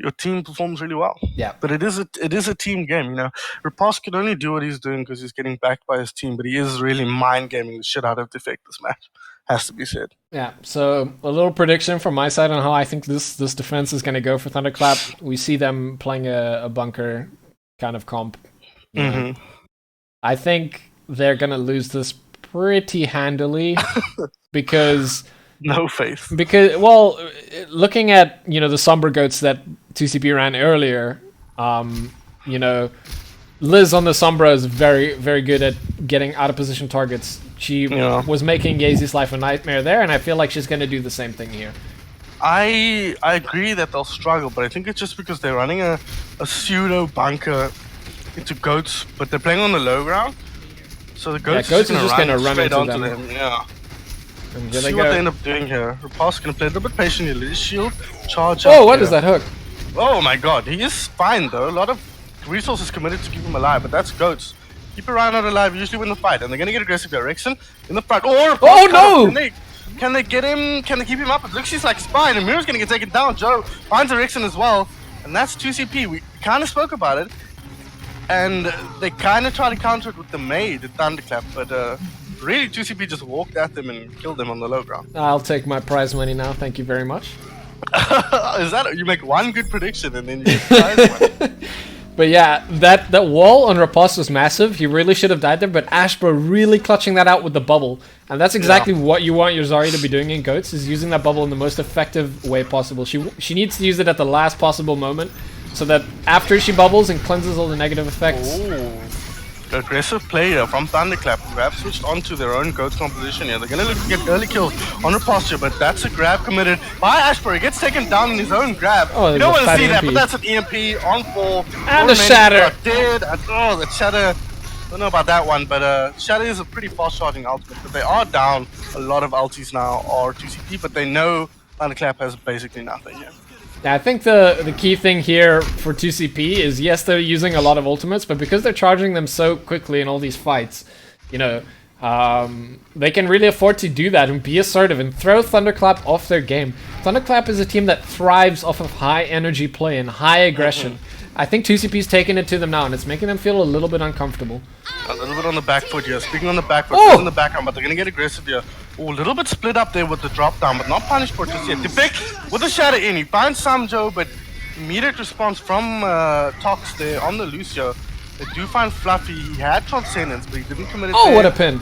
your team performs really well. Yeah. But it is a team game, you know. Riposte can only do what he's doing because he's getting backed by his team, but he is really mind gaming the shit out of Defect this match. Has to be said. Yeah, so a little prediction from my side on how I think this defense is going to go for Thunderclap. We see them playing a bunker kind of comp. You know. I think they're going to lose this pretty handily because... No faith. Because, well, looking at, you know, the Somber Goats that 2CP ran earlier, you know, Liz on the Sombra is very, very good at getting out of position targets. She was making Yazy's life a nightmare there, and I feel like she's going to do the same thing here. I agree that they'll struggle, but I think it's just because they're running a pseudo bunker into Goats, but they're playing on the low ground. So the Goats, Goats is just going to run straight into onto them. Yeah. And See they what go. they end up doing here. Riposte going to play a little bit patiently. Liz shield, charge Oh, up what here. is that hook? Oh my god, he is fine though. A lot of resources committed to keep him alive, but that's Goats. Keep a Reinhardt alive, usually win the fight, and they're gonna get aggressive direction in the front. Or Oh, no! Can they get him? Can they keep him up? It looks like Spine, and Mirror's gonna get taken down. Joe finds Erickson as well, and that's 2CP. We kind of spoke about it, and they kind of try to counter it with the Maid at Thunderclap, but really 2CP just walked at them and killed them on the low ground. I'll take my prize money now, thank you very much. Is that you make one good prediction and then you get prize money? But yeah, that wall on Riposte was massive. He really should have died there, but Ashbro really clutching that out with the bubble. And that's exactly what you want your Zarya to be doing in Goats, is using that bubble in the most effective way possible. She needs to use it at the last possible moment, so that after she bubbles and cleanses all the negative effects. Ooh. Aggressive player from Thunderclap who have switched onto their own Goats composition here. They're going to look to get early kills on Riposte, but that's a grab committed by Ashbro. He gets taken down in his own grab. Oh, you don't want to fat see that, EMP. but that's an EMP on 4. And the Shatter. Dead. And, oh, the Shatter. Don't know about that one, but Shatter is a pretty fast-charging ultimate. But they are down a lot of ultis now, or 2CP, but they know Thunderclap has basically nothing here. I think the key thing here for 2CP is, yes, they're using a lot of ultimates, but because they're charging them so quickly in all these fights, you know, they can really afford to do that and be assertive and throw Thunderclap off their game. Thunderclap is a team that thrives off of high energy play and high aggression. I think 2CP's taking it to them now, and it's making them feel a little bit uncomfortable. A little bit on the back foot here. Speaking on the back foot, Oh! in the background, but they're going to get aggressive here. Oh, a little bit split up there with the drop down, but not punished for it just yet. Defect with the shadow in. He finds Samjo, but immediate response from Tox there on the Lucio. They do find Fluffy. He had Transcendence, but he didn't commit it Oh, there. what a pin.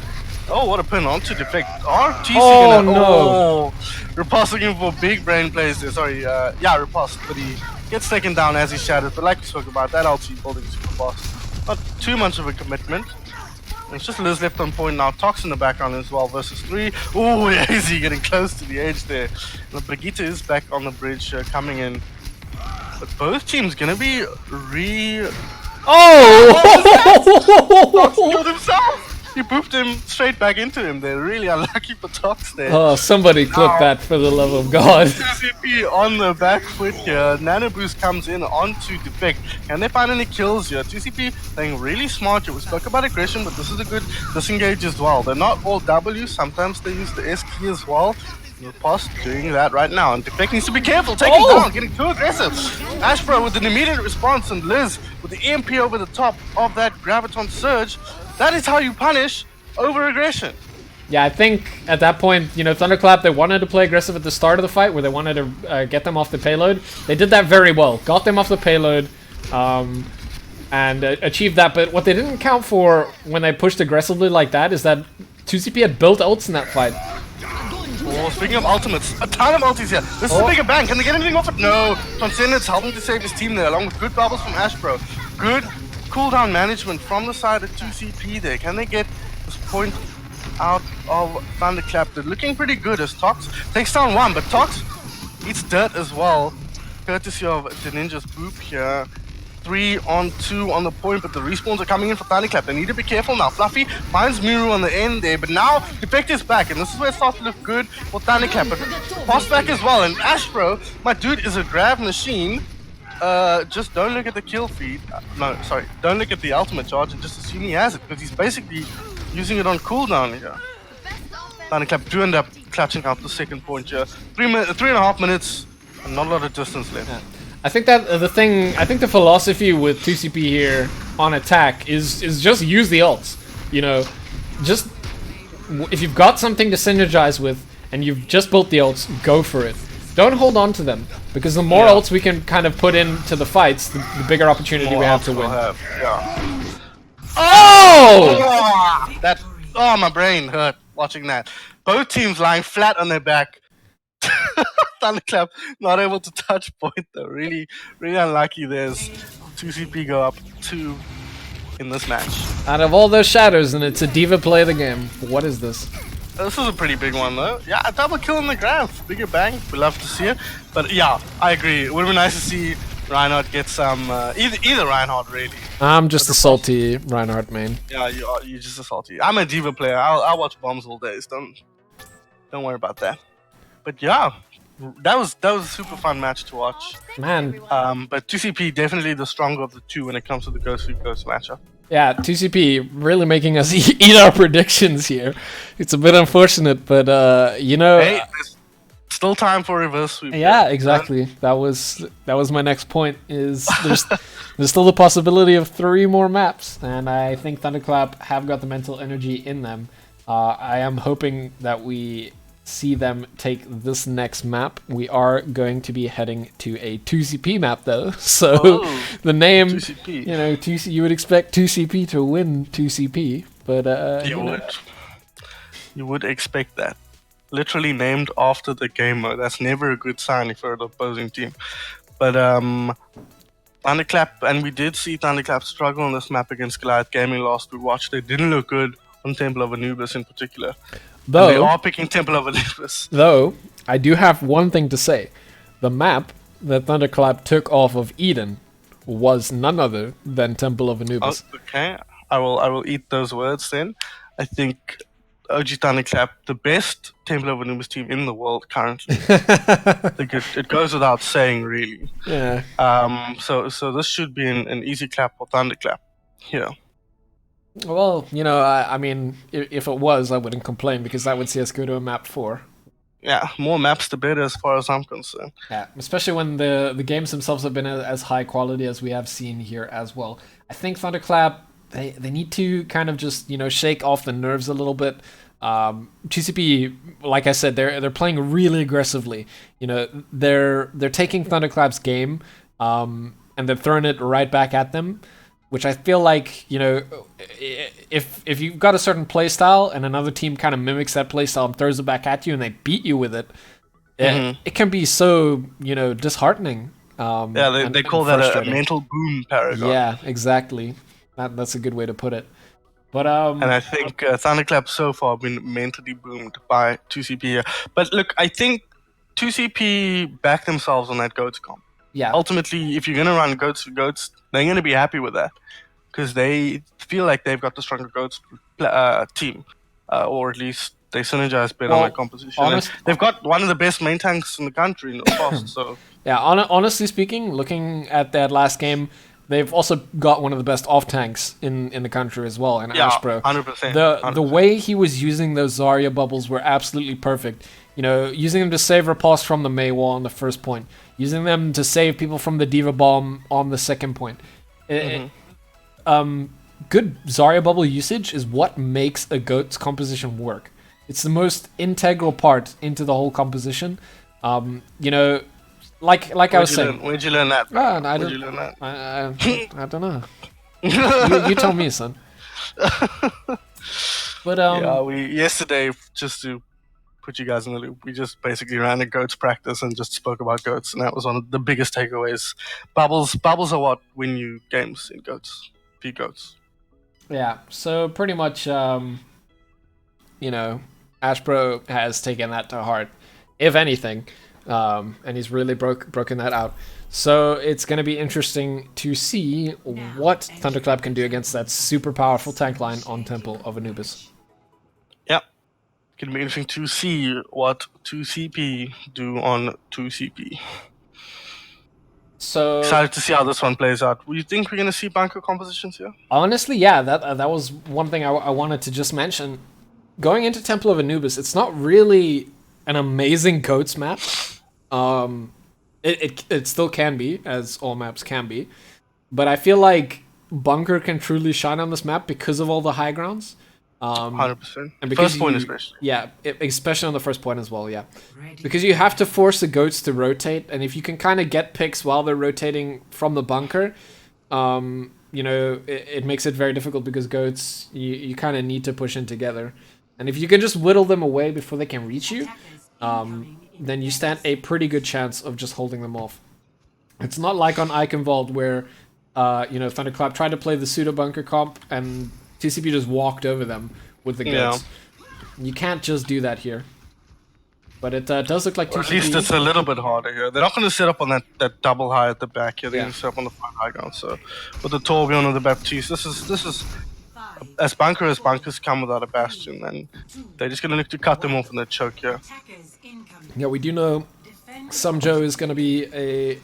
Oh, what a pin onto Defect. RTC Oh, gonna, no. Oh, Riposte looking for big brain plays there. Sorry, yeah, Riposte, but he gets taken down as he shattered. But like we spoke about, that ulti building super fast. Not too much of a commitment. It's just Liz left on point now. Tox in the background as well versus 3. Oh, yeah, is he getting close to the edge there? And Brigitte is back on the bridge coming in. But both teams gonna be Oh! Tox killed himself! He booped him straight back into him. They're really unlucky for Tox there. Oh, somebody clip that for the love of God. 2CP on the back foot here. Nano Boost comes in onto Defect. Can they find any kills here? 2CP playing really smart here. We spoke about aggression, but this is a good disengage as well. They're not all W. Sometimes they use the S key as well. Riposte doing that right now. And Defect needs to be careful. Taking down, getting too aggressive. Ashbro with an immediate response, and Liz with the EMP over the top of that Graviton Surge. That is how you punish over aggression. Yeah, I think at that point, you know, Thunderclap, they wanted to play aggressive at the start of the fight where they wanted to get them off the payload. They did that very well. Got them off the payload and achieved that. But what they didn't account for when they pushed aggressively like that is that 2CP had built ults in that fight. Oh, speaking of ultimates, a ton of ultis here. This is a bigger bang. Can they get anything off it? No. Transcendence helping to save his team there, along with good bubbles from Ashbro. Good cooldown management from the side of 2CP there. Can they get this point out of Thunderclap? They're looking pretty good as Tox takes down one, but Tox eats dirt as well, courtesy of the Ninja's boop here. 3 on 2 on the point, but the respawns are coming in for Thunderclap. They need to be careful now. Fluffy finds Miru on the end there, but now Defect is back, and this is where it starts to look good for Thunderclap. But Boss back as well, and Ashbro, my dude, is a grab machine. Just don't look at the kill feed. No, sorry, don't look at the ultimate charge and just assume he has it, because he's basically using it on cooldown here. Thunderclap do end up clutching out the second point here. 3.5 minutes, and not a lot of distance left. Yeah. I think that I think the philosophy with 2CP here on attack is just use the ults. You know, just if you've got something to synergize with and you've just built the ults, go for it. Don't hold on to them, because the more ults we can kind of put into the fights, the bigger opportunity we have to win. Oh! Oh, my brain hurt watching that. Both teams lying flat on their back. Thunderclap not able to touch point though. Really unlucky. There's 2CP go up 2 in this match. Out of all those shadows, and it's a diva play of the game. What is this? This is a pretty big one though. Yeah, a double kill in the Graf. Bigger bang. We love to see it. But yeah, I agree. It would be nice to see Reinhardt get some. Either Reinhardt really. I'm just a salty Reinhardt main. Yeah, you're just a salty. I'm a diva player. I'll watch bombs all days. Don't worry about that. But yeah, that was a super fun match to watch. Man. But 2CP definitely the stronger of the two when it comes to the Ghost v Ghost matchup. Yeah, 2CP really making us eat our predictions here. It's a bit unfortunate, but you know. Hey, there's still time for reverse sweep. Yeah, exactly. That was my next point. Is there's still the possibility of 3 more maps, and I think Thunderclap have got the mental energy in them. I am hoping that we see them take this next map. We are going to be heading to a 2CP map though, so the name 2CP. You know, you would expect 2CP to win 2CP, but you would expect that. Literally named after the game mode. That's never a good sign if you're the opposing team. But Thunderclap, and we did see Thunderclap struggle on this map against Goliath Gaming last we watched. They didn't look good on Temple of Anubis in particular. Though, they are picking Temple of Anubis. Though, I do have one thing to say. The map that Thunderclap took off of Eden was none other than Temple of Anubis. Okay, I will eat those words then. I think OG Thunderclap, the best Temple of Anubis team in the world currently. I think it goes without saying, really. Yeah. So this should be an easy clap for Thunderclap here. Well, you know, I mean, if it was, I wouldn't complain because that would see us go to a map 4. Yeah, more maps the better as far as I'm concerned. Yeah, especially when the games themselves have been as high quality as we have seen here as well. I think Thunderclap, they need to kind of just, you know, shake off the nerves a little bit. TCP, like I said, they're playing really aggressively. You know, they're taking Thunderclap's game, and they're throwing it right back at them, which I feel like, you know, if you've got a certain play style and another team kind of mimics that play style and throws it back at you and they beat you with it, it can be so, you know, disheartening. Yeah, they call that a mental boom paragon. Yeah, exactly. That's a good way to put it. But and I think Thunderclap so far have been mentally boomed by 2CP here. But look, I think 2CP back themselves on that GOATS comp. yeah, Ultimately, if you're going to run GOATS for GOATS, they're going to be happy with that. Because they feel like they've got the stronger GOATS team. Or at least they synergize better on their composition. They've got one of the best main tanks in the country in the past. So yeah, honestly speaking, looking at that last game, they've also got one of the best off tanks in the country as well, in Ashbro. 100%. The way he was using those Zarya bubbles were absolutely perfect. You know, using them to save riposte from the Mei wall on the first point, using them to save people from the Diva bomb on the second point. Good Zarya bubble usage is what makes a GOAT's composition work. It's the most integral part into the whole composition. You know, like I was saying. Where'd you learn that? I don't know. you tell me, son. But yeah, yesterday, just to put you guys in the loop, we just basically ran a GOATS practice and just spoke about GOATS, and that was one of the biggest takeaways. Bubbles are what win you games in GOATS. GOATS. Yeah, so pretty much, you know, Ashbro has taken that to heart, if anything, and he's really broken that out. So it's going to be interesting to see what Thunderclap can do against that super powerful tank line on Temple of Anubis. Yeah, it's going to be interesting to see what 2CP do on 2CP. So excited to see how this one plays out. Do you think we're going to see bunker compositions here? Honestly, yeah, that was one thing I wanted to just mention. Going into Temple of Anubis, it's not really an amazing GOATS map. It still can be, as all maps can be, but I feel like bunker can truly shine on this map because of all the high grounds. 100%. And because first point especially. Yeah, especially on the first point as well, yeah. Because you have to force the GOATs to rotate, and if you can kind of get picks while they're rotating from the bunker, you know, it makes it very difficult because GOATs, you kind of need to push in together. And if you can just whittle them away before they can reach you, then you stand a pretty good chance of just holding them off. It's not like on Eichenwald where, you know, Thunderclap tried to play the pseudo-bunker comp and TCP just walked over them with the GOATs. Yeah. You can't just do that here. But it does look like TCP... At least it's a little bit harder here. They're not going to set up on that double high at the back here. They're going to set up on the front high ground. So with the Torbjorn on the Baptiste, this is as bunkers come without a Bastion, and they're just going to look to cut them off in the choke here. Yeah, we do know Sumjo is going to be a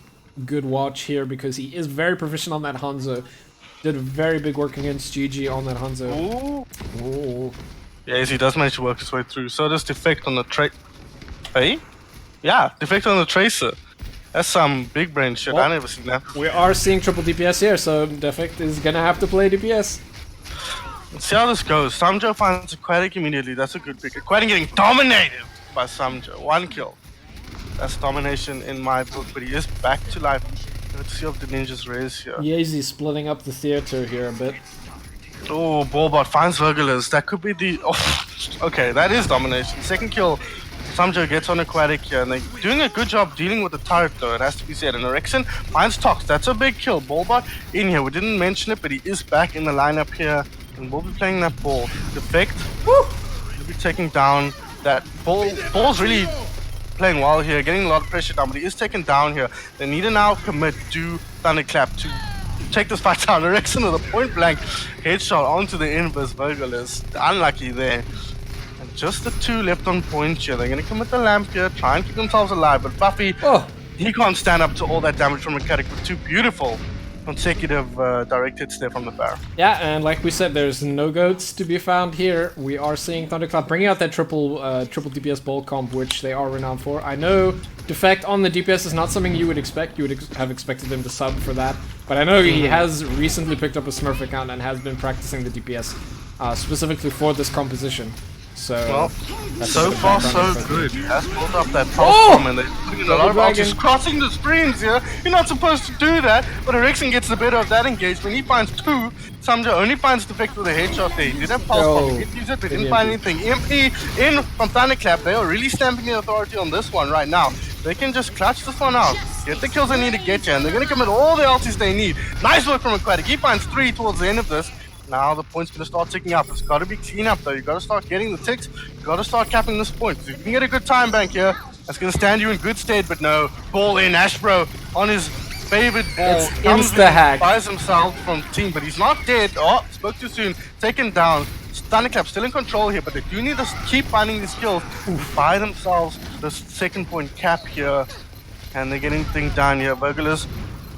good watch here because he is very proficient on that Hanzo. Did very big work against GG on that Hanzo. Ooh. Yeah, he does manage to work his way through. So does Defect on the Hey? Yeah, Defect on the Tracer. That's some big brain shit. I never seen that. We are seeing triple DPS here, so Defect is gonna have to play DPS. Let's see how this goes. Sumjo finds Aquatic immediately. That's a good pick. Aquatic getting dominated by Sumjo. 1 kill. That's domination in my book, but he is back to life. Let's see if the ninjas raise here. Yeezy splitting up the theater here a bit. Oh, Ballbot finds Virgulus. That could be the... Oh, okay, that is domination. Second kill, Sumjo gets on Aquatic here, and they're doing a good job dealing with the turret, though, it has to be said. And Erexon finds Tox. That's a big kill. Ballbot in here. We didn't mention it, but he is back in the lineup here, and we'll be playing that ball. Defect, he'll be taking down that ball. Ball's really playing well here, getting a lot of pressure down, but he is taken down here. They need to now commit to Thunderclap to take this fight down. Erexon with a point blank headshot onto the inverse Virgulus. Unlucky there. just the two left on point here. They're gonna commit the lamp here, try and keep themselves alive, but Fluffy, Oh, he can't stand up to all that damage from Mechanic with two beautiful consecutive direct hits there from the Baron. yeah, and like we said, there's no goats to be found here. We are seeing Thunderclap bringing out that triple DPS ball comp, which they are renowned for. I know Defect on the DPS is not something you would expect. You would have expected him to sub for that, but I know he has recently picked up a Smurf account and has been practicing the DPS specifically for this composition. So, Well, that's so a bit of far background so info. good. He has pulled up that Oh! pulse bomb and they're putting in a lot of Double outs. He's dragon. crossing the screens here. You're not supposed to do that, but Ericsson gets the better of that engagement. He finds two. Samjo only finds Defect with a headshot there. He did have pulse bomb. He did use it, but didn't find anything. EMP in from Thunderclap. They are really stamping the authority on this one right now. They can just clutch this one out, get the kills they need to get you, and they're going to commit all the ultis they need. Nice work from Aquatic. He finds 3 towards the end of this. Now the point's going to start ticking up. It's got to be clean up though. You got to start getting the ticks. You got to start capping this point. If you can get a good time bank here, that's going to stand you in good stead. But no, ball in. Ashbro on his favorite ball. It's Comes in, insta-hack. buys himself from team, but he's not dead. Oh, spoke too soon. Taken down. Thunderclap still in control here, but they do need to keep finding these kills to buy themselves the second point cap here. And they're getting things done here. Burglars,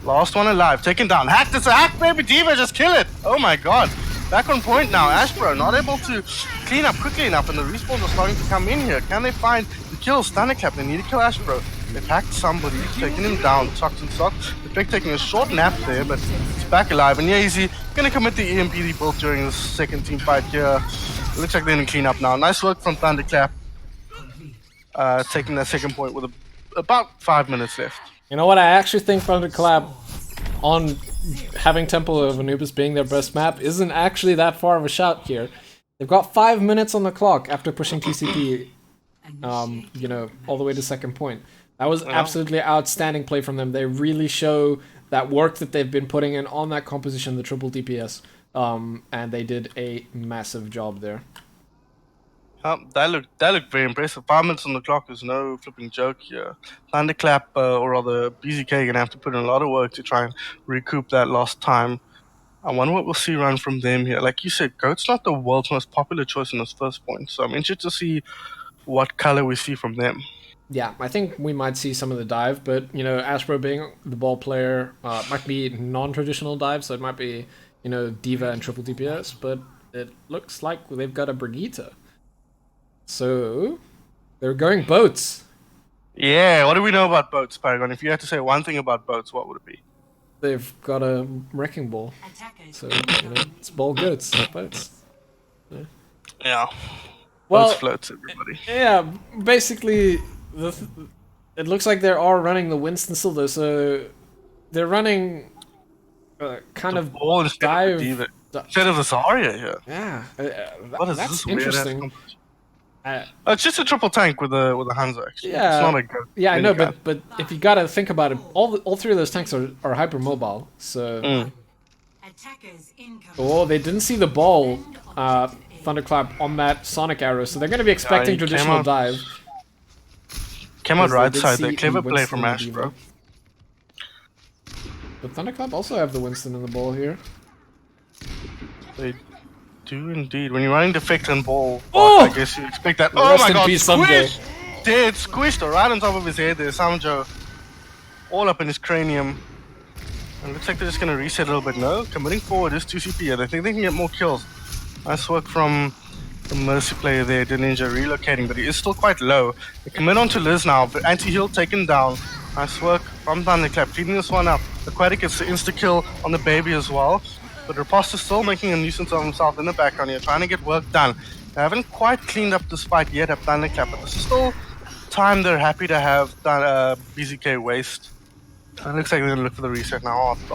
last one alive, taken down. Hack this, hack baby Diva, just kill it. Oh my god. Back on point now. Ashbro not able to clean up quickly enough, and the respawns are starting to come in here. Can they find the kill? Thunderclap, they need to kill Ashbro. They've hacked somebody, taking him down, tucked and socked. The Big taking a short nap there, but he's back alive. And yeah, he's gonna commit the EMP he built during the second team fight here. Looks like they're gonna clean up now. Nice work from Thunderclap. Taking that second point with about 5 minutes left. You know what? I actually think Thunderclap on having Temple of Anubis being their best map isn't actually that far of a shout here. They've got 5 minutes on the clock after pushing TCP, you know, all the way to second point. That was absolutely outstanding play from them. They really show that work that they've been putting in on that composition, the triple DPS, and they did a massive job there. That looked very impressive. 5 minutes on the clock is no flipping joke here. Thunderclap, or rather BZK, gonna have to put in a lot of work to try and recoup that lost time. I wonder what we'll see run from them here. Like you said, Goat's not the world's most popular choice in this first point, so I'm interested to see what color we see from them. Yeah, I think we might see some of the dive, but, you know, Ashbro being the ball player, might be non-traditional dive, so it might be, you know, Diva and triple DPS, but it looks like they've got a Brigitte. So, they're going boats. Yeah, what do we know about boats, Paragon? If you had to say one thing about boats, what would it be? They've got a wrecking ball. Attackers. So, you know, it's ball goats, not boats. Yeah. Well, Boats floats, everybody. yeah, basically, it looks like they are running the Winston still, though, so they're running kind of Ball instead dive. of the Diva. Instead of the Zarya here. Yeah, What is that's this weird-ass interesting. composition? Uh, It's just a triple tank with a Hanzo, actually. Yeah. It's not a goat. Yeah, I know, minigun. but if you gotta think about it, all three of those tanks are hypermobile. So, Attackers incoming. oh, they didn't see the ball, Thunderclap on that Sonic arrow, so they're gonna be expecting he came traditional out- dive. Came out Because they right did side see there. Clever the play from Winston Ash, and bro. Diva. But Thunderclap also have the Winston in the ball here. They do indeed. When you're running defect and ball, Oh! I guess you expect that. Oh Rest my in god, peace, Samjo. squished! Dead, squished right on top of his head there. Samjo, all up in his cranium. And looks like they're just gonna reset a little bit. No, committing forward is 2CP. I think they can get more kills. Nice work from the Mercy player there, Ninja relocating, but he is still quite low. They commit onto Liz now, but anti-heal taken down. Nice work from Thunderclap, cleaning this one up. Aquatic gets the insta-kill on the baby as well. But Riposte is still making a nuisance of himself in the background here, trying to get work done. They haven't quite cleaned up this fight yet at Thunderclap, but this is still time they're happy to have BZK waste. And it looks like they're going to look for the reset now after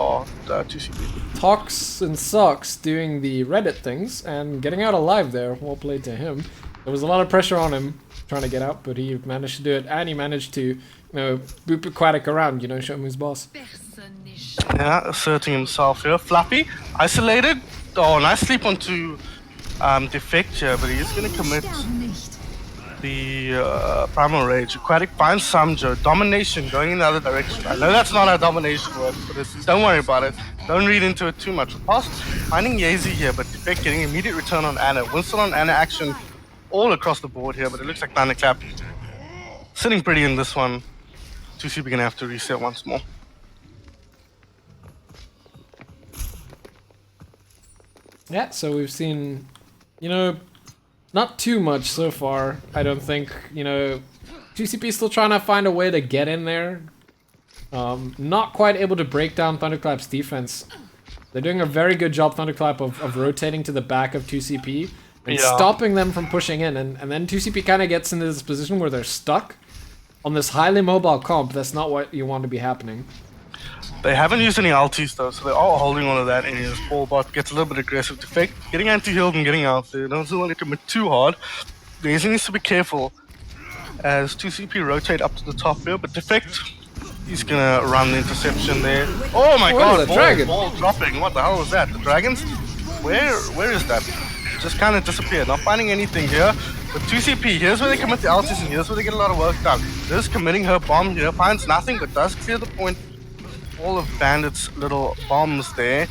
2CP. Tox and Socks doing the Reddit things and getting out alive there. Well played to him. There was a lot of pressure on him trying to get out, but he managed to do it, and he managed to, you know, boop Aquatic around, you know, show him his boss. Yeah, asserting himself here. Fluffy, isolated. Oh, nice sleep onto Defect here, but he is going to commit the Primal Rage. Aquatic finds Samjo. Domination going in the other direction. I know that's not how domination works, but don't worry about it. Don't read into it too much. Past finding Yazy here, but Defect getting immediate return on Anna. Winston on Anna action all across the board here, but it looks like Thunderclap sitting pretty in this one. 2CP gonna have to reset once more. Yeah, so we've seen, not too much so far, I don't think. 2CP still trying to find a way to get in there. Not quite able to break down Thunderclap's defense. They're doing a very good job, Thunderclap, of rotating to the back of 2CP and stopping them from pushing in. And then 2CP kind of gets into this position where they're stuck on this highly mobile comp. That's not what you want to be happening. They haven't used any ultis though, so they're all holding on to that. And his bot gets a little bit aggressive. Defect getting anti-healed and getting out there. Doesn't want to commit too hard. Daisy needs to be careful as 2CP rotate up to the top here, but Defect, he's gonna run the interception there. Oh my god, ball dropping. What the hell was that? The dragons? Where is that? Just kind of disappeared. Not finding anything here. But 2CP, here's where they commit the ultis and here's where they get a lot of work done. This committing her bomb here, finds nothing but does clear the point. All of Bandit's little bombs there.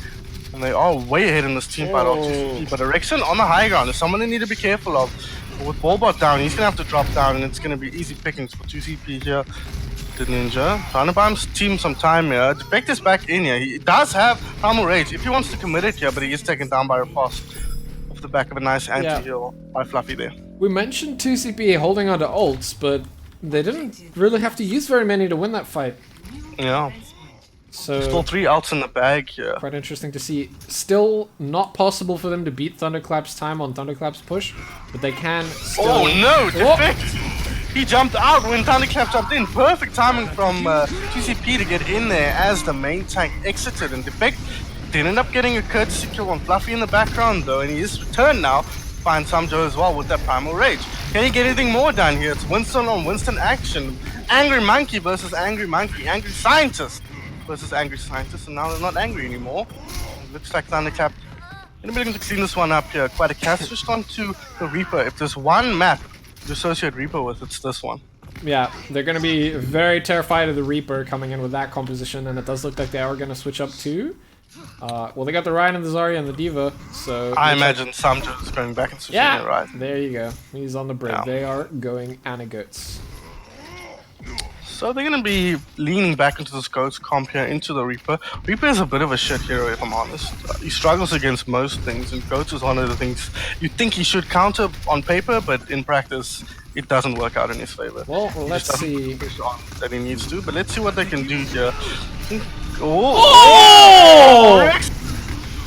And they are way ahead in this team fight of 2CP. But Erection on the high ground is someone they need to be careful of. But with Ballbot down, he's going to have to drop down and it's going to be easy pickings for 2CP here. The Ninja. Trying to buy his team some time here. Defect is back in here. He does have Primal Rage if he wants to commit it here, but he is taken down by Riposte. Off the back of a nice anti-heal by Fluffy there. We mentioned 2CP holding on to ults, but they didn't really have to use very many to win that fight. Yeah. So Still 3 ults in the bag here. Quite interesting to see. Still not possible for them to beat Thunderclap's time on Thunderclap's push, but they can still... Oh no! Defect! He jumped out when Thunderclap jumped in. Perfect timing from 2CP to get in there as the main tank exited. And Defect did end up getting a courtesy kill on Fluffy in the background though, and he is returned now. Find Samjo as well with that Primal Rage. Can he get anything more done here? It's Winston on Winston action. Angry Monkey versus Angry Monkey. Angry Scientist versus Angry Scientist, and now they're not angry anymore. It looks like Thunderclap gonna be looking to clean this one up here. Quite a cast switched on to the Reaper. If there's one map to associate Reaper with, it's this one. Yeah, they're gonna be very terrified of the Reaper coming in with that composition, and it does look like they are gonna switch up too. Well, they got the Ryan and the Zarya and the D.Va, so... I imagine Samjo is going back and switching it, right? There you go. He's on the bridge. Yeah. They are going Anagoats. So they're going to be leaning back into this Goats comp here, into the Reaper. Reaper is a bit of a shit hero, if I'm honest. He struggles against most things, and Goats is one of the things you think he should counter on paper, but in practice, it doesn't work out in his favor. Well, let's see. Push on that he needs to, but let's see what they can do here. Oh!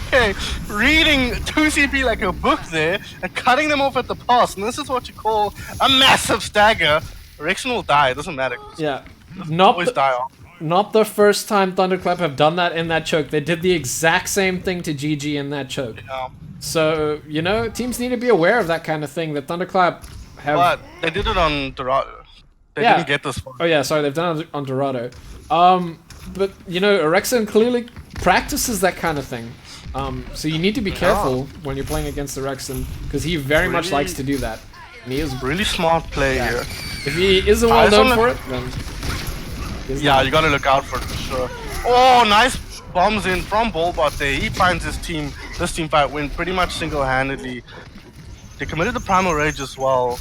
Okay, reading 2CP like a book there and cutting them off at the pass, and this is what you call a massive stagger. Erection will die, it doesn't matter. Yeah, Always die off. not the first time Thunderclap have done that in that choke. They did the exact same thing to GG in that choke. Yeah. So, teams need to be aware of that kind of thing, that Thunderclap have... But they did it on Dorado. They didn't get this far. Oh yeah, sorry, they've done it on Dorado. But, Erexon clearly practices that kind of thing. So you need to be careful when you're playing against Erexon, because he very much likes to do that. And he is really smart play here. If he isn't well known for it, then... Yeah, you gotta look out for it for sure. Oh, nice bombs in from Ballbot there. He finds this team fight win pretty much single-handedly. They committed the Primal Rage as well.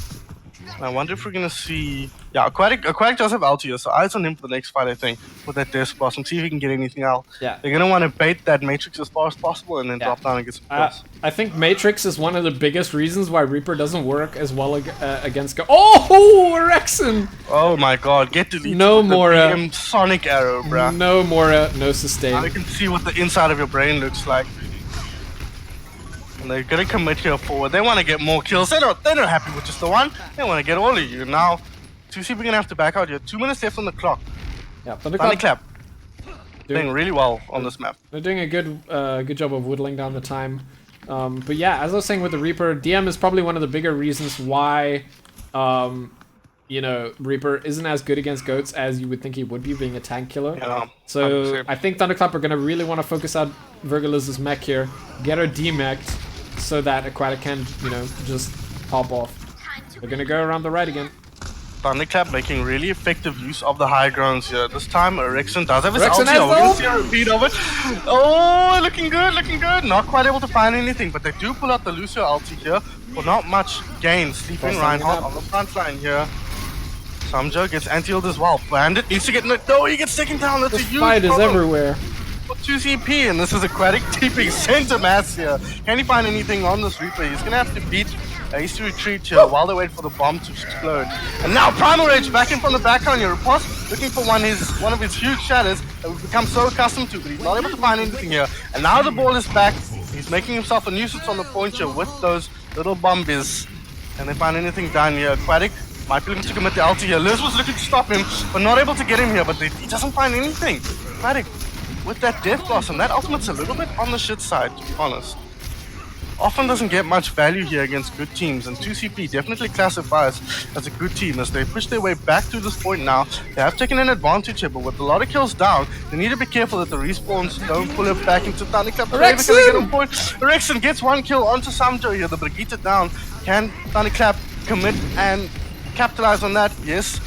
I wonder if we're gonna see... Yeah, Aquatic does have ulti here, so eyes on him for the next fight, I think, with that Death Blossom. See if he can get anything out. Yeah. They're gonna want to bait that Matrix as far as possible and then drop down and get some kills. I think Matrix is one of the biggest reasons why Reaper doesn't work as well against... Oh, Erexon! Oh my god, get deleted. No with the more, BM Sonic Arrow, bruh. No Mora, no sustain. Now you can see what the inside of your brain looks like. And they're gonna commit here forward. They want to get more kills. They're not happy with just the one. They want to get all of you. Now, 2CP we're gonna have to back out here. 2 minutes left on the clock. Yeah, Thunderclap doing really well on this map. They're doing a good job of whittling down the time. But yeah, as I was saying with the Reaper, DM is probably one of the bigger reasons why, Reaper isn't as good against Goats as you would think he would be, being a tank killer. Yeah, so I think Thunderclap are going to really want to focus out Virgiliz's mech here, get her demeched, so that Aquatic can, just pop off. They're going to go around the right again. Thunderclap making really effective use of the high grounds here. This time, Rexon does have his Rexon ulti. has We're the going ult. to see a repeat of it. Oh, looking good, looking good. Not quite able to find anything, but they do pull out the Lucio ulti here for not much gain. Sleeping Reinhardt on the front line here. Samjo gets anti-ult as well. Bandit needs to get knocked. No, he gets taken down. That's a This huge fight is problem everywhere. for 2CP, and this is Aquatic keeping center mass here. Can he find anything on this Reaper? He's gonna have to beat. He needs to retreat here while they wait for the bomb to explode. And now Primal Rage back in from the background here. Riposte looking for one of his huge shatters that we've become so accustomed to, but he's not able to find anything here. And now the ball is back. He's making himself a nuisance on the point here with those little bombies. Can they find anything down here? Aquatic might be looking to commit the ulti here. Liz was looking to stop him, but not able to get him here. But he doesn't find anything. Aquatic with that Death Blossom, that ultimate's a little bit on the shit side, to be honest. Often doesn't get much value here against good teams, and 2CP definitely classifies as a good team as they push their way back to this point now. They have taken an advantage here, but with a lot of kills down, they need to be careful that the respawns don't pull it back into Thunderclap. Rexon gets one kill onto Samjo here, the Brigitte down. Can Thunderclap commit and capitalize on that? Yes.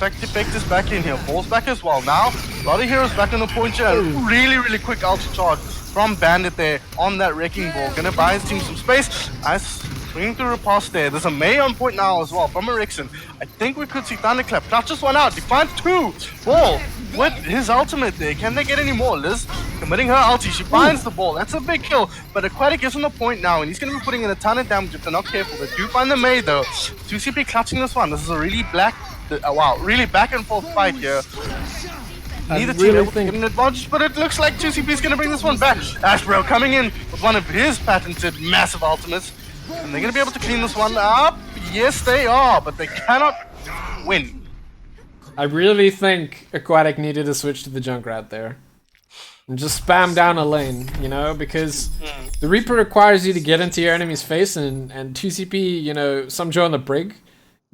Effect is back in here. Ball's back as well. Now, a lot of heroes back on the point here. Really, really quick ulti charge from Bandit there on that Wrecking Ball. Gonna buy his team some space. Nice. Swinging through a pass there. There's a Mei on point now as well from Eriksen. I think we could see Thunderclap clutches one out. Defiant 2. Ball with his ultimate there. Can they get any more? Liz committing her ulti. She finds the ball. That's a big kill. But Aquatic is on the point now, and he's going to be putting in a ton of damage if they're not careful. They do find the Mei though. 2CP clutching this one. This is a really really back and forth fight here. Neither team able to get an advantage, but it looks like 2CP is going to bring this one back. Ashbro coming in with one of his patented massive ultimates. And they're going to be able to clean this one up. Yes, they are, but they cannot win. I really think Aquatic needed to switch to the Junkrat there. And just spam down a lane, you know, because the Reaper requires you to get into your enemy's face, and 2CP, you know, Samjo and the Brig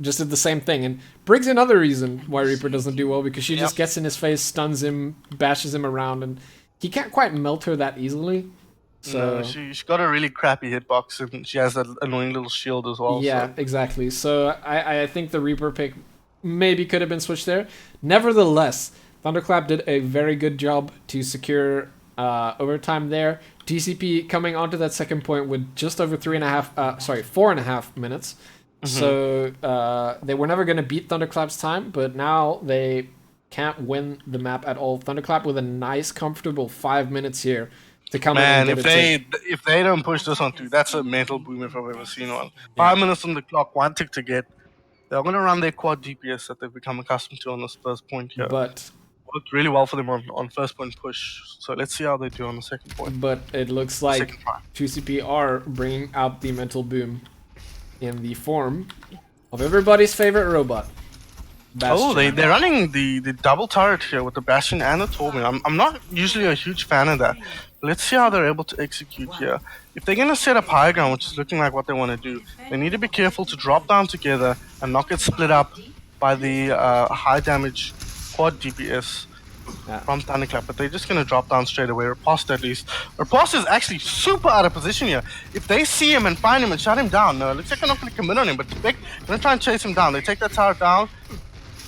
just did the same thing. And Brig's another reason why Reaper doesn't do well, because she just gets in his face, stuns him, bashes him around, and he can't quite melt her that easily. So no, she's got a really crappy hitbox, and she has that annoying little shield as well. Yeah, so. exactly. So I think the Reaper pick maybe could have been switched there. Nevertheless, Thunderclap did a very good job to secure overtime there. TCP coming onto that second point with just over 4.5 minutes. So they were never going to beat Thunderclap's time, but now they can't win the map at all. Thunderclap with a nice, comfortable 5 minutes here to come in and get if they don't push this on through, that's a mental boom if I've ever seen one. 5 minutes on the clock, one tick to get. They're going to run their quad DPS that they've become accustomed to on this first point here. But worked really well for them on first point push. So let's see how they do on the second point. But it looks like 2CP are bringing out the mental boom in the form of everybody's favorite robot, Bastion. Oh, they're running the double turret here with the Bastion and the Torment. I'm not usually a huge fan of that. Let's see how they're able to execute here. If they're going to set up high ground, which is looking like what they want to do, they need to be careful to drop down together and not get split up by the high damage quad DPS from Thunderclap. But they're just going to drop down straight away. Riposte at least. Riposte is actually super out of position here. If they see him and find him and shut him down, no, it looks like they're not going to commit on him. But they're going to try and chase him down. They take that tower down.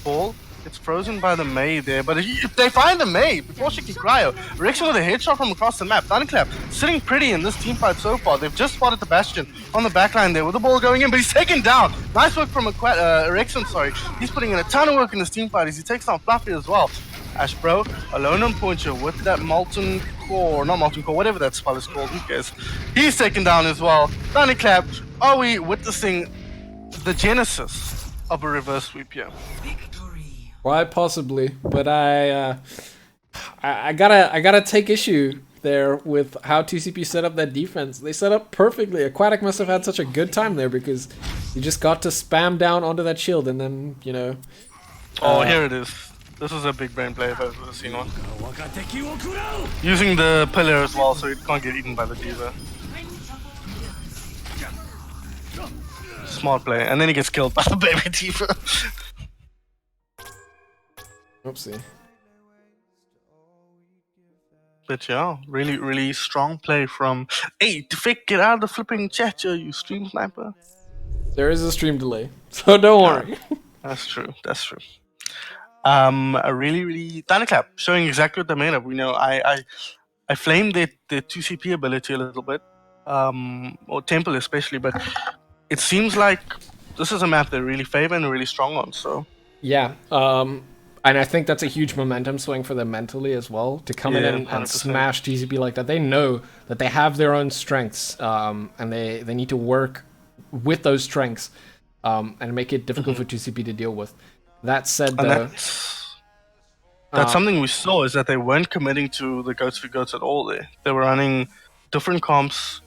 Ball gets frozen by the Mei there, but if they find the Mei before she can cryo, Rexon with a headshot from across the map. Thunderclap sitting pretty in this team fight so far. They've just spotted the Bastion on the backline there with the ball going in, but he's taken down. Nice work from Rexon, sorry. He's putting in a ton of work in this team fight as he takes down Fluffy as well. Ashbro alone on point here with that molten core, not molten core, whatever that spell is called, who cares. He's taken down as well. Thunderclap, are we witnessing the genesis of a reverse sweep here? Why possibly, but I gotta take issue there with how 2CP set up that defense. They set up perfectly. Aquatic must have had such a good time there because you just got to spam down onto that shield and then, you know. Oh, here it is. This is a big brain play if I've ever seen one. Using the pillar as well so it can't get eaten by the diva. Smart play, and then he gets killed by the baby diva. Oopsie. But yeah, really, really strong play from... Hey, Defect, get out of the flipping chat, you stream sniper. There is a stream delay, so don't worry. That's true. That's true. A really, really Thunderclap showing exactly what they're made of. I flamed their 2CP ability a little bit, or Temple especially, but it seems like this is a map they're really favor and really strong on. So Yeah, and I think that's a huge momentum swing for them mentally as well to come in yeah, and 100%. smash TCP like that. They know that they have their own strengths, and they need to work with those strengths and make it difficult for TCP to deal with. That said, And though, that's something we saw is that they weren't committing to the goats for goats at all. They were running different comps,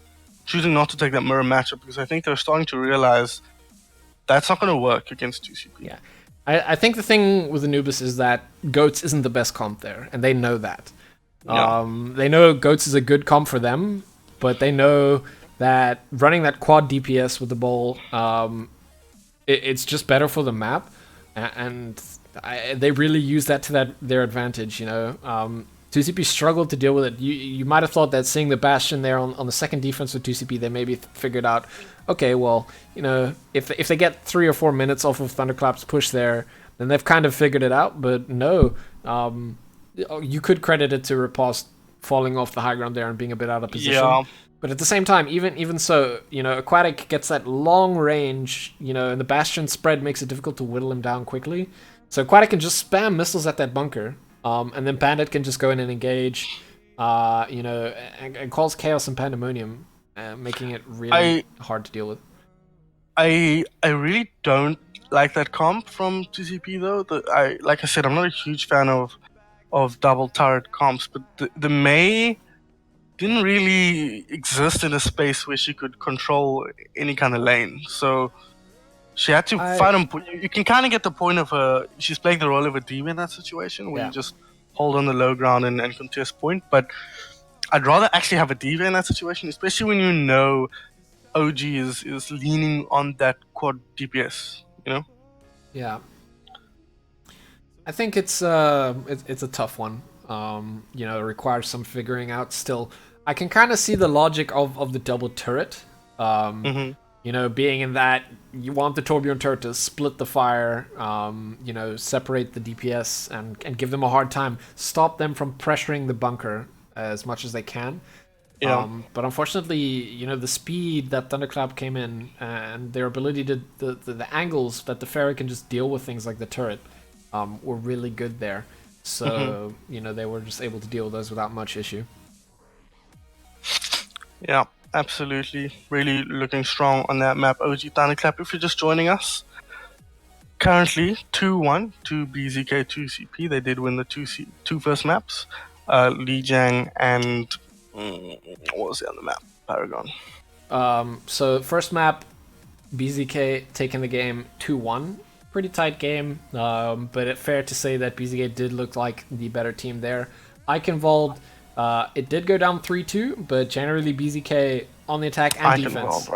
choosing not to take that mirror matchup because I think they're starting to realize that's not going to work against 2CP. yeah, I think the thing with Anubis is that Goats isn't the best comp there, and they know that. Yeah. They know Goats is a good comp for them, but they know that running that quad DPS with the ball, it's just better for the map, and they really use that to their advantage. 2CP struggled to deal with it. You might have thought that seeing the Bastion there on the second defense with 2CP, they maybe figured out, okay, well, if they get 3 or 4 minutes off of Thunderclap's push there, then they've kind of figured it out. But no, you could credit it to Riposte falling off the high ground there and being a bit out of position. Yeah. But at the same time, even so, Aquatic gets that long range, and the Bastion spread makes it difficult to whittle him down quickly. So Aquatic can just spam missiles at that bunker. And then Bandit can just go in and engage, and calls Chaos and Pandemonium, making it really hard to deal with. I really don't like that comp from TCP though. Like I said, I'm not a huge fan of double turret comps, but the Mei didn't really exist in a space where she could control any kind of lane. So she had to fight him. You can kind of get the point of her. She's playing the role of a diva in that situation where you just hold on the low ground and contest point. But I'd rather actually have a diva in that situation, especially when you know OG is leaning on that quad DPS. Yeah. I think it's a tough one. It requires some figuring out still. I can kind of see the logic of the double turret. Being in that you want the Torbjorn turret to split the fire, separate the DPS and give them a hard time, stop them from pressuring the bunker as much as they can. Yeah. But unfortunately, the speed that Thunderclap came in and their ability to the angles that the Fairy can just deal with things like the turret were really good there. So they were just able to deal with those without much issue. Yeah. Absolutely. Really looking strong on that map. OG Thunderclap, if you're just joining us. Currently 2-1 to BZK 2CP. They did win the two first maps. Lijiang and what was the other map? Paragon. So first map, BZK taking the game 2-1. Pretty tight game, but it's fair to say that BZK did look like the better team there. Eichenwald, it did go down 3-2, but generally BZK on the attack and defense.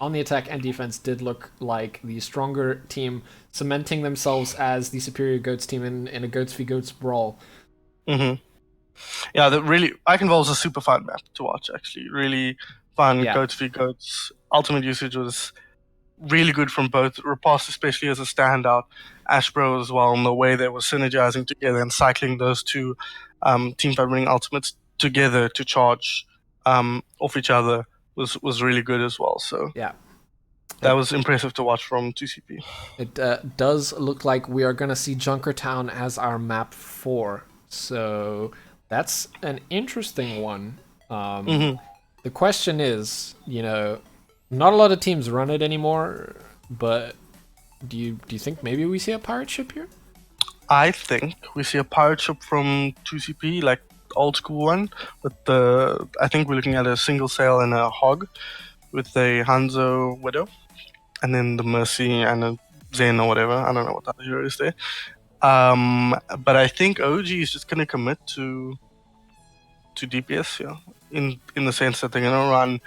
On the attack and defense did look like the stronger team, cementing themselves as the superior Goats team in a Goats v Goats brawl. Yeah, Eichenwald is a super fun map to watch. Actually, really fun. Goats v Goats. Ultimate usage was really good from both. Riposte especially as a standout, Ashbro as well, and the way they were synergizing together and cycling those two team fight winning ultimates together to charge off each other was really good as well. So yeah, that was impressive to watch from 2CP. It does look like we are going to see Junkertown as our map 4. So that's an interesting one. The question is, not a lot of teams run it anymore, but do you think maybe we see a pirate ship here? I think we see a pirate ship from 2CP, like old school one, with I think we're looking at a single sail and a hog with a Hanzo Widow, and then the Mercy and a Zen or whatever. I don't know what that hero is there. But I think OG is just gonna commit to DPS here, in the sense that they're gonna run.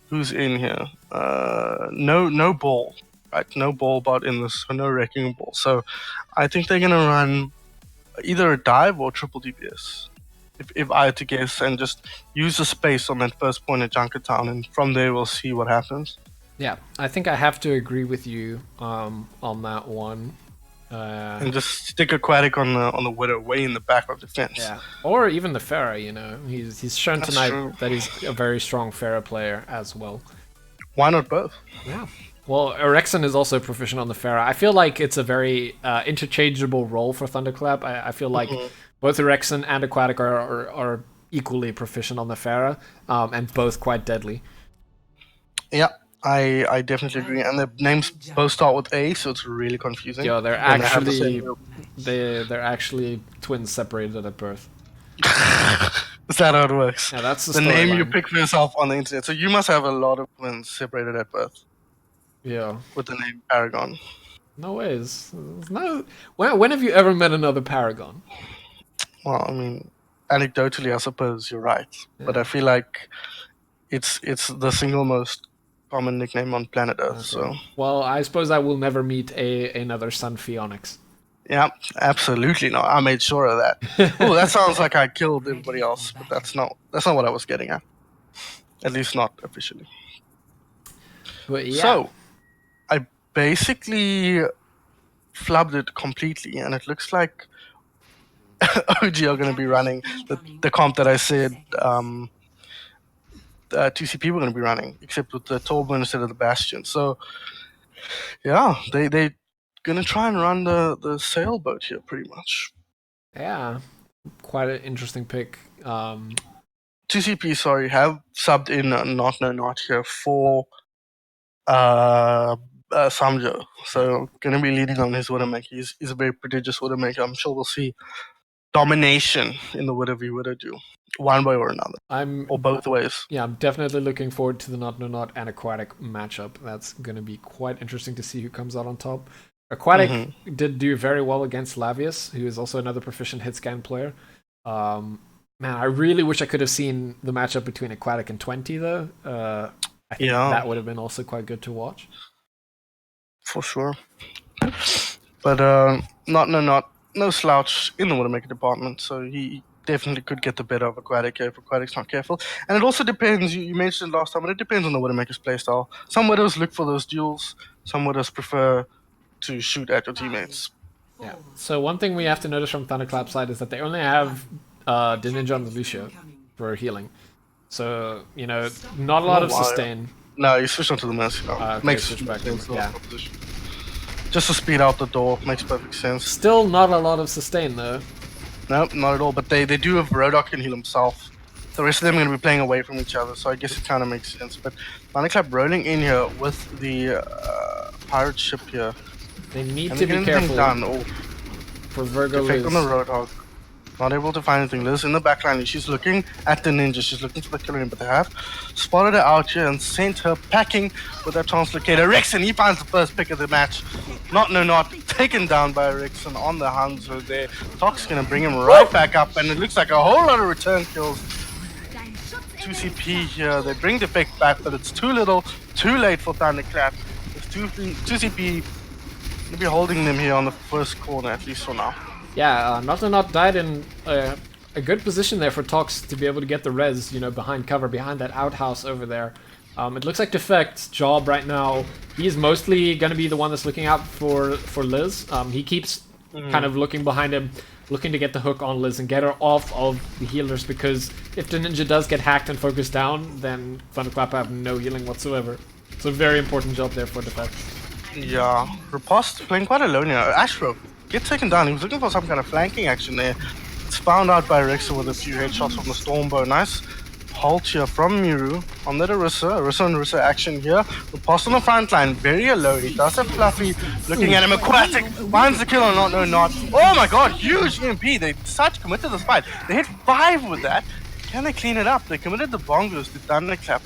Who's in here? No ball, right? No ball bot in this, so no wrecking ball. So I think they're gonna run either a dive or triple DPS, if I had to guess, and just use the space on that first point at Junkertown, and from there we'll see what happens. Yeah, I think I have to agree with you on that one. and just stick Aquatic on the Widow way in the back of defense. Yeah, or even the Pharah. You know, he's shown That's tonight true. that he's a very strong Pharah player as well. Why not both? Yeah. Well, Erexon is also proficient on the Pharah. I feel like it's a very interchangeable role for Thunderclap. I feel like both Erexon and Aquatic are equally proficient on the Pharah, and both quite deadly. Yeah, I definitely agree. And the names both start with A, so it's really confusing. Yeah, they're when they have the actually same- they're actually twins separated at birth. Is that how it works? Yeah, that's The name you storyline. pick for yourself on the internet. So you must have a lot of twins separated at birth Yeah. with the name Paragon. No ways. No. When have you ever met another Paragon? Well, I mean, anecdotally, I suppose you're right, but I feel like it's the single most common nickname on planet Earth. So Well, I suppose I will never meet another Sun Phoenix. yeah, absolutely not. I made sure of that. Oh, that sounds like I killed everybody else, but that's not what I was getting at. At least not officially. But yeah. So I basically flubbed it completely, and it looks like OG are going to be running the comp that I said 2CP were going to be running, except with the Torbo instead of the Bastion. So yeah, they're going to try and run the sailboat here pretty much. Yeah. Quite an interesting pick. 2CP, sorry, have subbed in not here for Samjo. So going to be leading on his Widowmaker. He's a very prodigious Widowmaker. I'm sure we'll see domination in the Widow v Widow duel, one way or another, or both ways. Yeah, I'm definitely looking forward to the Not and Aquatic matchup. That's going to be quite interesting to see who comes out on top. Aquatic did do very well against Lavius, who is also another proficient hit scan player. Man, I really wish I could have seen the matchup between Aquatic and 20, though. I think that would have been also quite good to watch. For sure. But no slouch in the Widowmaker department, so he definitely could get the better of Aquatic if Aquatic's not careful. And it also depends, you mentioned last time, but it depends on the Widowmaker's playstyle. Some Widows look for those duels, some Widows prefer to shoot at your teammates. Yeah. So one thing we have to notice from Thunderclap's side is that they only have the Ninja and the Lucio for healing. So, you know, not a lot of sustain. No, you switch onto the Mercy now. Okay, Makes switch back. sense. Yeah. Just to speed out the door, makes perfect sense. Still not a lot of sustain, though. No, not at all. But they do have Rodok can heal himself. The rest of them are going to be playing away from each other, so I guess it kind of makes sense. But Thunderclap rolling in here with the pirate ship here. They need And to they're be getting anything careful done. Oh, for Virgo effect Liz. on the Roadhog. Not able to find anything. Liz in the backline. She's looking at the ninja. She's looking for the killer, but they have spotted her out here and sent her packing with that translocator. Rexon, he finds the first pick of the match. Not taken down by Rexon on the Hanzo there. Toc's gonna bring him right back up, and it looks like a whole lot of return kills. 2CP here. They bring the pick back, but it's too little, too late for Thunderclap. It's 2CP gonna be holding them here on the first corner, at least for now. Yeah, Not died in a good position there for Tox to be able to get the res, you know, behind cover, behind that outhouse over there. It looks like Defect's job right now, he's mostly going to be the one that's looking out for Liz. He keeps kind of looking behind him, looking to get the hook on Liz and get her off of the healers, because if the ninja does get hacked and focused down, then Thunderclap have no healing whatsoever. It's a very important job there for Defect. Yeah, Riposte playing quite alone here. Ashbro gets taken down. He was looking for some kind of flanking action there. It's found out by Rexer with a few headshots from the Stormbow. Nice halt here from Miru on the Orisa. Orisa and Orisa action here. Riposte on the front line, very alone. He does have Fluffy looking at him. Aquatic finds the kill on not. Oh my god, huge EMP. They such committed this fight. They hit 5 with that. Can they clean it up? They committed the bongos to Thunderclap.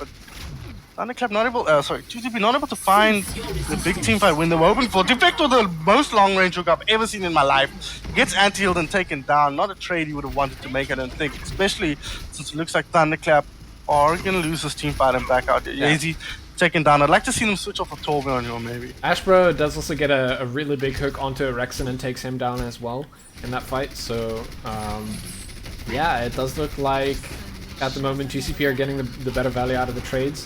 Thunderclap not able, 2CP not able to find the big team fight when they were hoping for. Defect with the most long range hook I've ever seen in my life. Gets anti-healed and taken down. Not a trade he would have wanted to make, I don't think. Especially since it looks like Thunderclap are going to lose this team fight and back out. Yeah. Yazy taken down. I'd like to see them switch off a Torbe on here maybe. Ashbro does also get a really big hook onto Rexon and takes him down as well in that fight. So, yeah, it does look like at the moment GCP are getting the better value out of the trades.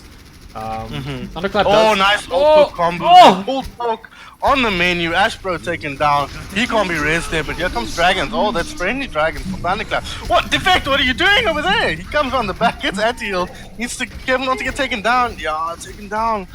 Thunderclap Oh, does. nice Oh, ult combo. oh! Full talk on the menu. Ashbro taken down. He can't be raised there, but here comes Dragons. Oh, that's friendly Dragon from Thunderclap. What? Defect, what are you doing over there? He comes on the back, gets anti-heal. Needs to get him not to get taken down. Yeah, taken down.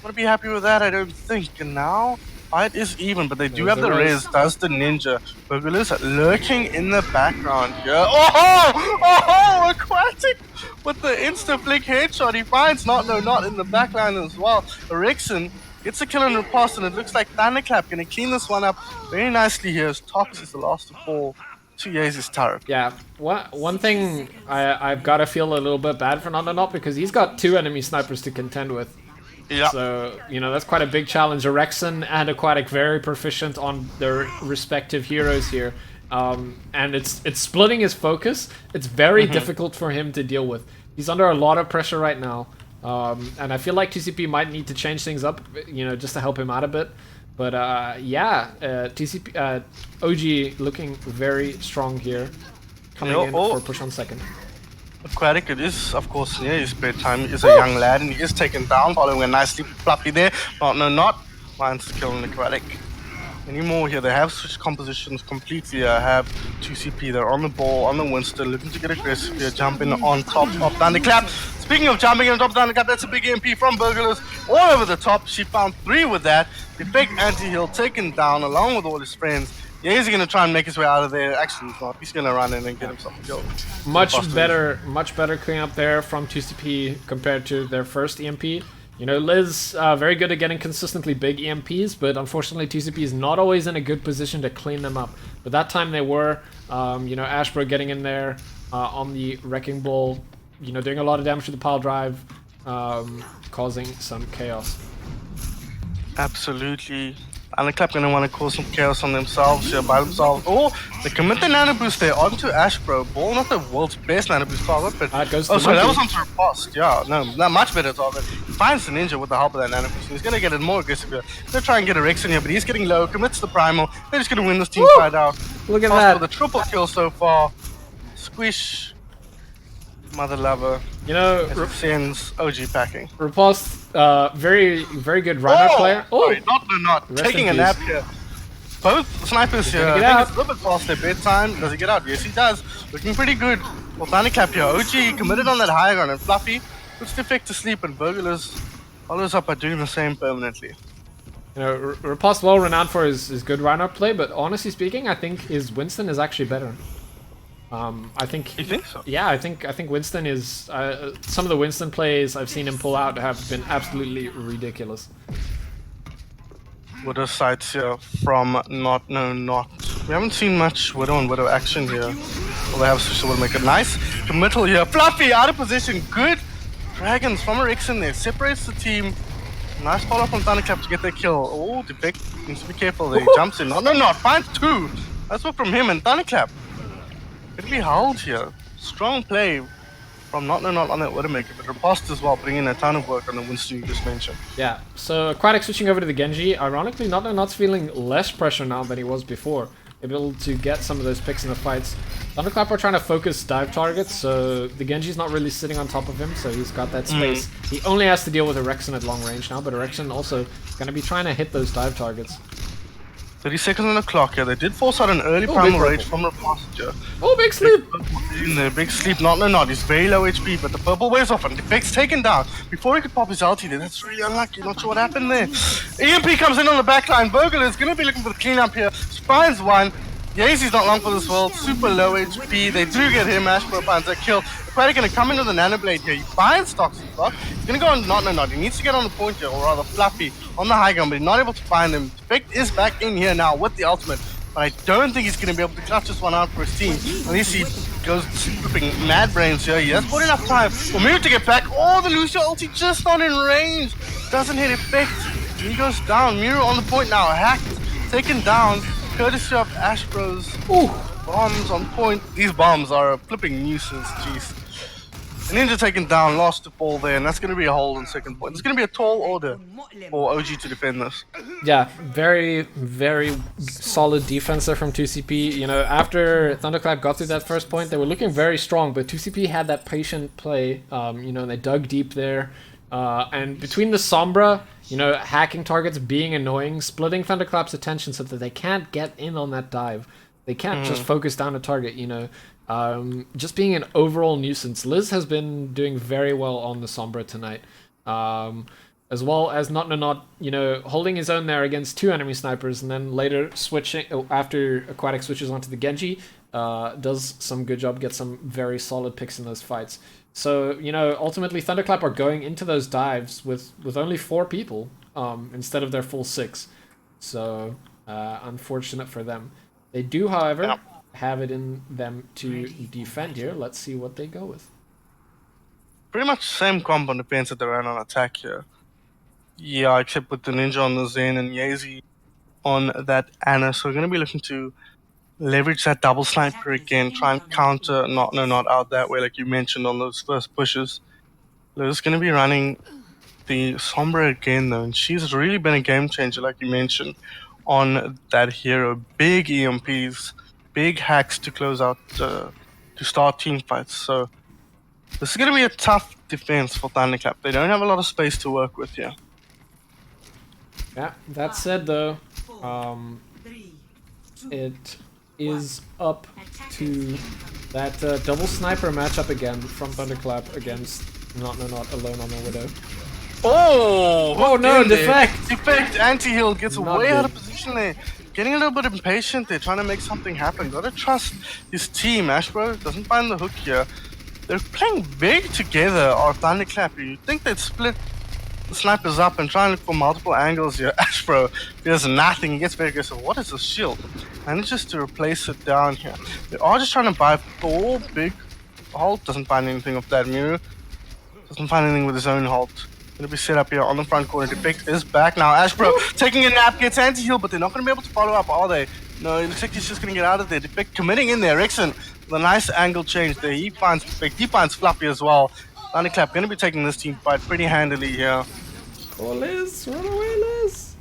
Gonna be happy with that, I don't think. And now, fight is even, but they do have the res. Does the ninja. Burglar's lurking in the background here. Oh, Aquatic with the insta flick headshot. He finds not in the backline as well. Eriksen gets a kill on riposte, and it looks like Thunderclap gonna clean this one up very nicely here as Tox is the last to fall to Yaze's turret. Yeah, one thing I've got to feel a little bit bad for Not because he's got 2 enemy snipers to contend with. Yeah. So, you know, that's quite a big challenge. Eriksen and Aquatic very proficient on their respective heroes here. And it's splitting his focus. It's very difficult for him to deal with. He's under a lot of pressure right now. And I feel like TCP might need to change things up, you know, just to help him out a bit. But yeah, TCP OG looking very strong here. Coming in for push on second. Aquatic, it is, of course, yeah, his bedtime. He is a young lad and he is taken down, following a nicely fluffy there. Not finds the kill on Aquatic. Anymore here, they have switched compositions completely. Have 2CP, they're on the ball, on the Winston, looking to get aggressive here, jumping on top of Thunderclap. Speaking of jumping on top of Thunderclap, that's a big MP from Burglars all over the top. She found 3 with that. The big anti-heal taken down along with all his friends. Yeah, he's gonna try and make his way out of there. Actually, he's not. He's gonna run in and get himself a kill. Much better cleanup there from 2CP compared to their first EMP. You know, Liz, very good at getting consistently big EMPs, but unfortunately 2CP is not always in a good position to clean them up. But that time they were, you know, Ashbro getting in there on the Wrecking Ball, you know, doing a lot of damage to the pile drive, causing some chaos. Absolutely. Thunderclap gonna want to cause some chaos on themselves here by themselves. Oh, they commit the nano boost there onto Ashbro. Ball, not the world's best nano boost target, but it goes to sorry, that Monkey. was onto riposte. Yeah, no, not much better target. He finds the ninja with the help of that nano boost. He's gonna get it more aggressive here. Gonna try and get a Rex in here, but he's getting low. Commits the primal. They're just gonna win this team fight out. Look at Fast that. for the triple kill so far. Squish, mother lover. You know, As it sends OG packing. Riposte, very good runner player. Oh, sorry, not Rest taking a in nap peace. here. Both snipers here. gonna I get think out. it's a little bit past their bedtime. Does he get out? Yes, he does. Looking pretty good. Well, Thunderclap here. OG committed on that high ground, and Fluffy puts the effect to sleep, and Burglars follows up by doing the same permanently. you know, Riposte well renowned for his good runner play, but honestly speaking, I think his Winston is actually better. I think. You think so? Yeah, I think Winston is. Some of the Winston plays I've seen him pull out have been absolutely ridiculous. Widow sights here from Not. We haven't seen much Widow and Widow action here. Well, they have switched to Widow, make it nice. Committal here. Fluffy out of position. Good. Dragons from Eriksen there. Separates the team. Nice follow up from Thunderclap to get their kill. Oh, Defect needs to be careful there. He jumps in. Not. Finds 2. That's what from him and Thunderclap. It'll be held here. Strong play from Not on that Widowmaker, but Riposte as well, putting in a ton of work on the Winston you just mentioned. Yeah, so Aquatic switching over to the Genji. Ironically, Not's feeling less pressure now than he was before. Able to get some of those picks in the fights. Thunderclap are trying to focus dive targets, so the Genji's not really sitting on top of him, so he's got that space. He only has to deal with Eriksen at long range now, but Eriksen also going to be trying to hit those dive targets. 30 seconds on the clock here. They did force out an early primal rage from Riposte here. Oh, big sleep! In the big sleep, not. He's very low HP, but the purple wears off and Defect's taken down. Before he could pop his ulti there, that's really unlucky. Not sure what happened there. EMP comes in on the backline. Burglar is going to be looking for the cleanup here. Finds one. Yaze's not long for this world. Super low HP. They do get him. Ashbro finds a kill. Aquatic going to come in with a nanoblade here. He finds Toxic Block. He's going to go on not. He needs to get on the point here, or rather Fluffy, on the high ground, but he's not able to find him. Defect is back in here now with the ultimate, but I don't think he's going to be able to clutch this one out for his team. At least he goes swooping mad brains here. He has put enough time for Miru to get back. Oh, the Lucio ulti just not in range. Doesn't hit Effect. He goes down. Miru on the point now. Hacked. Taken down. Courtesy of Ashbro's bombs on point. These bombs are a flipping nuisance. Jeez. Ninja taken down, lost the ball there, and that's going to be a hold in second point. It's going to be a tall order for OG to defend this. Yeah, very solid defense there from 2CP. You know, after Thunderclap got through that first point, they were looking very strong, but 2CP had that patient play. You know, they dug deep there. And between the Sombra, you know, hacking targets, being annoying, splitting Thunderclap's attention so that they can't get in on that dive. They can't just focus down a target, you know. Just being an overall nuisance. Liz has been doing very well on the Sombra tonight. As well as Not, you know, holding his own there against 2 enemy snipers, and then later switching, after Aquatic switches onto the Genji, does some good job, gets some very solid picks in those fights. So, you know, ultimately Thunderclap are going into those dives with only 4 people instead of their full 6. So, unfortunate for them. They do, however, have it in them to defend here. Let's see what they go with. Pretty much the same comp on defense that they ran on attack here. Yeah, except with the Ninja on the Zen and Yazi on that Ana. So we're going to be looking to leverage that double sniper again, try and counter not out that way like you mentioned on those first pushes. Liz going to be running the Sombra again though, and she's really been a game changer like you mentioned on that hero. Big EMPs, big hacks to close out, to start team fights. So this is going to be a tough defense for Thunderclap. They don't have a lot of space to work with here. Yeah, that said though, it is up to that double sniper matchup again from Thunderclap against Not alone on the Widow. Oh no, defect! Defect, anti-heal gets Not way good. out of position there. Getting a little bit impatient there, trying to make something happen. Gotta trust his team. Ashbro doesn't find the hook here. They're playing big together, our Thunderclap. You'd think they'd split the snipers up and try and look for multiple angles here. Ashbro does nothing. He gets very aggressive. What is this shield? Manages to replace it down here. They are just trying to buy 4 big. Halt doesn't find anything of that. Miru doesn't find anything with his own halt. Gonna be set up here on the front corner. Defect is back now. Ashbro taking a nap, gets anti-heal, but they're not gonna be able to follow up, are they? No, it looks like he's just gonna get out of there. Defect committing in there. Rexon with a nice angle change there. He finds Defect. He finds Fluffy as well. Thunderclap gonna be taking this team fight pretty handily here. Oh, Liz, run away, Liz!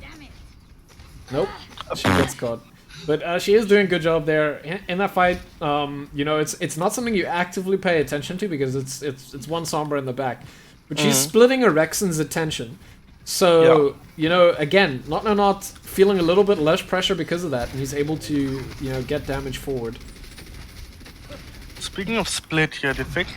Nope, she gets caught. But she is doing a good job there in that fight. You know, it's not something you actively pay attention to because it's one Sombra in the back. But she's splitting a Rexon's attention. So, you know, again, not feeling a little bit less pressure because of that, and he's able to, you know, get damage forward. Speaking of split here, Defect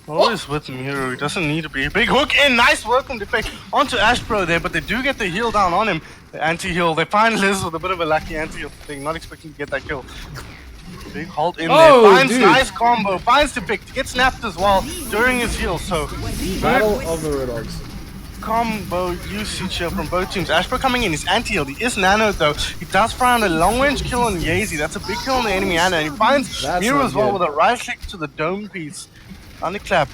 always with Miru. He doesn't need to be. Big hook in. Nice work from Defect onto Ashbro there, but they do get the heal down on him. The anti-heal. They find Liz with a bit of a lucky anti-heal thing. Not expecting to get that kill. Big halt in there. Finds nice combo. Finds Defect. Gets snapped as well during his heal. So Battle of the Roadhogs. combo usage here from both teams. Ashbro coming in. He's anti-heal. He is nano though. He does find a long-range kill on Yazi. That's a big kill on the enemy Ana. And he finds Miru as well with a right click to the dome piece. Thunderclap.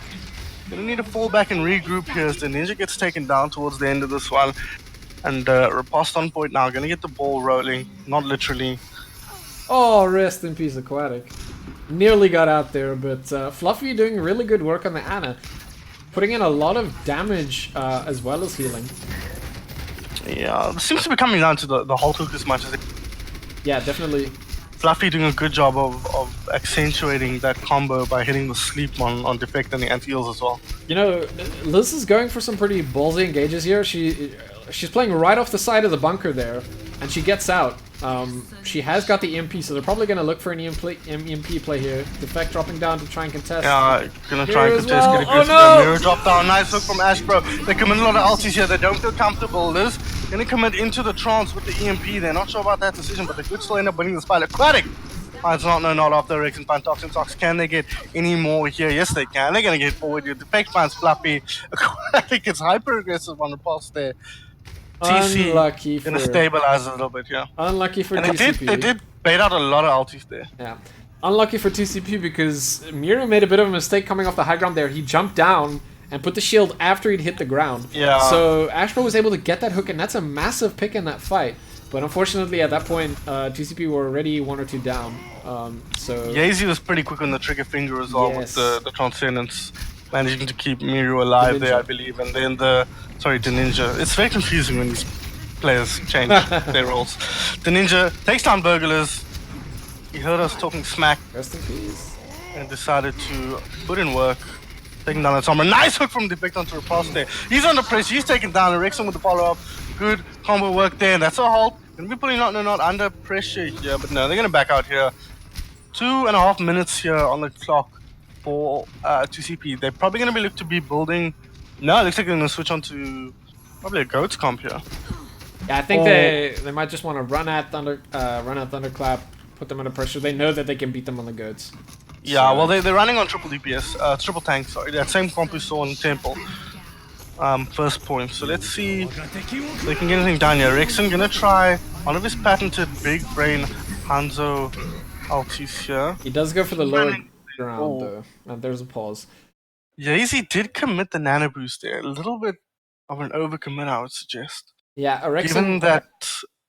Gonna need to fall back and regroup here as the Ninja gets taken down towards the end of this one. And Riposte on point now. Gonna get the ball rolling. Not literally. Oh, rest in peace, Aquatic. Nearly got out there, but Fluffy doing really good work on the Ana. Putting in a lot of damage as well as healing. Yeah, it seems to be coming down to the halt hook as much as it. Yeah, definitely. Fluffy doing a good job of accentuating that combo by hitting the sleep on Defect and the anti-heals as well. You know, Liz is going for some pretty ballsy engages here. She's playing right off the side of the bunker there, and she gets out. She has got the EMP, so they're probably going to look for an EMP play here. Defect dropping down to try and contest. Yeah, gonna try and contest, well. get aggressive. Oh, no! Mirror drop down, nice hook from Ashbro. They commit a lot of ultis here, they don't feel comfortable. Liz gonna commit into the trance with the EMP. They're not sure about that decision, but they could still end up winning this fight. Aquatic finds not after Rex and find Toxin. Can they get any more here? Yes, they can. They're gonna get forward here. Defect finds Fluffy. Aquatic gets hyper aggressive on the pulse there. TC Unlucky for gonna stabilize a little bit here. Unlucky for And TCP. they did bait out a lot of ultis there. Yeah. Unlucky for TCP because Miru made a bit of a mistake coming off the high ground there. He jumped down and put the shield after he'd hit the ground. Yeah. So Ashbro was able to get that hook, and that's a massive pick in that fight. But unfortunately, at that point, TCP were already 1 or 2 down. So Yazi was pretty quick on the trigger finger as well Yes. with the Transcendence, managing to keep Miru alive there, I believe. And then the Ninja. It's very confusing when these players change their roles. The Ninja takes down Burglars. He heard us talking smack rest in peace. and decided to put in work. Taking down that Sombra. Nice hook from Depict onto Riposte there. He's under pressure. He's taken down. Erexon with the follow-up. Good combo work there. And that's a halt. Gonna be putting not under pressure here. But no, they're gonna back out here. 2.5 minutes here on the clock for 2CP. They're probably gonna be look to be building. No, it looks like they're gonna switch on to probably a Goats comp here. Yeah, I think they might just want to run at Thunderclap, put them under pressure. They know that they can beat them on the Goats. Yeah, well, they're running on triple DPS, triple tank, sorry. That same comp we saw in Temple. First point. So let's see if they can get anything done here. Rexon gonna try one of his patented big brain Hanzo ultis here. He does go for the lower ground, though. And there's a pause. Yeah, he did commit the nano boost there. A little bit of an overcommit, I would suggest. Yeah, Erexon... Given that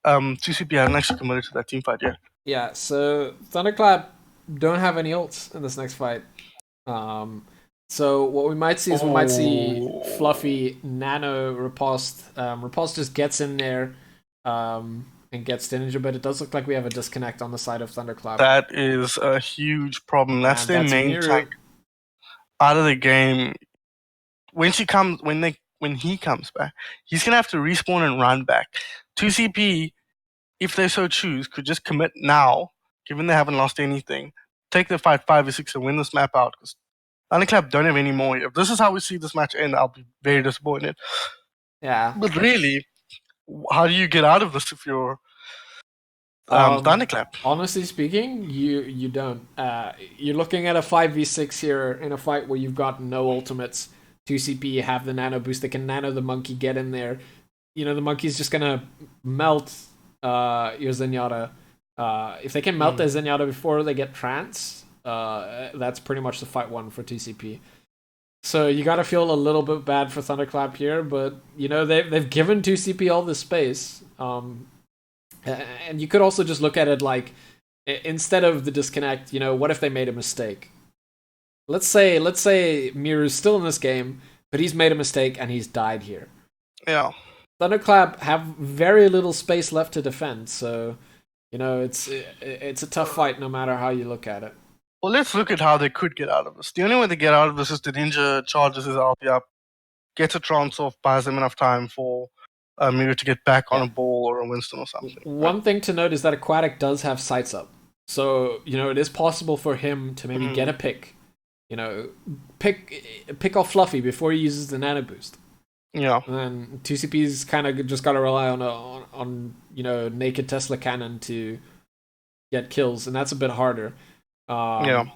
2CP hadn't actually committed to that team fight yet. Yeah, so Thunderclap don't have any ults in this next fight. So what we might see is we might see Fluffy nano Riposte. Riposte just gets in there and gets to ninja, but it does look like we have a disconnect on the side of Thunderclap. That is a huge problem. That's And their that's main Miru. tank out of the game. When he comes back, he's gonna have to respawn and run back. 2CP, if they so choose, could just commit now, given they haven't lost anything. Take the fight 5 or 6 and win this map out. Because Thunderclap don't have any more. If this is how we see this match end, I'll be very disappointed. Yeah. But really, how do you get out of this if you're Thunderclap? Honestly speaking, you don't. You're looking at a 5v6 here in a fight where you've got no ultimates. 2CP have the nano boost. They can nano the monkey, get in there. You know, the monkey's just gonna melt your Zenyatta. If they can melt the Zenyatta before they get trance, that's pretty much the fight won for TCP. So you gotta feel a little bit bad for Thunderclap here, but you know they've given 2CP all this space. And you could also just look at it like, instead of the disconnect, you know, what if they made a mistake? Let's say Miru's still in this game, but he's made a mistake and he's died here. Yeah. Thunderclap have very little space left to defend, so you know it's a tough fight no matter how you look at it. Well, let's look at how they could get out of this. The only way to get out of this is the Ninja charges his ulti up, gets a trance off, buys them enough time for Miru to get back on a ball or a Winston or something. One thing to note is that Aquatic does have sights up, so you know it is possible for him to maybe get a pick. You know, pick off Fluffy before he uses the nano boost. Yeah. And 2CP's kind of just got to rely on you know, naked Tesla cannon to get kills, and that's a bit harder. Yeah.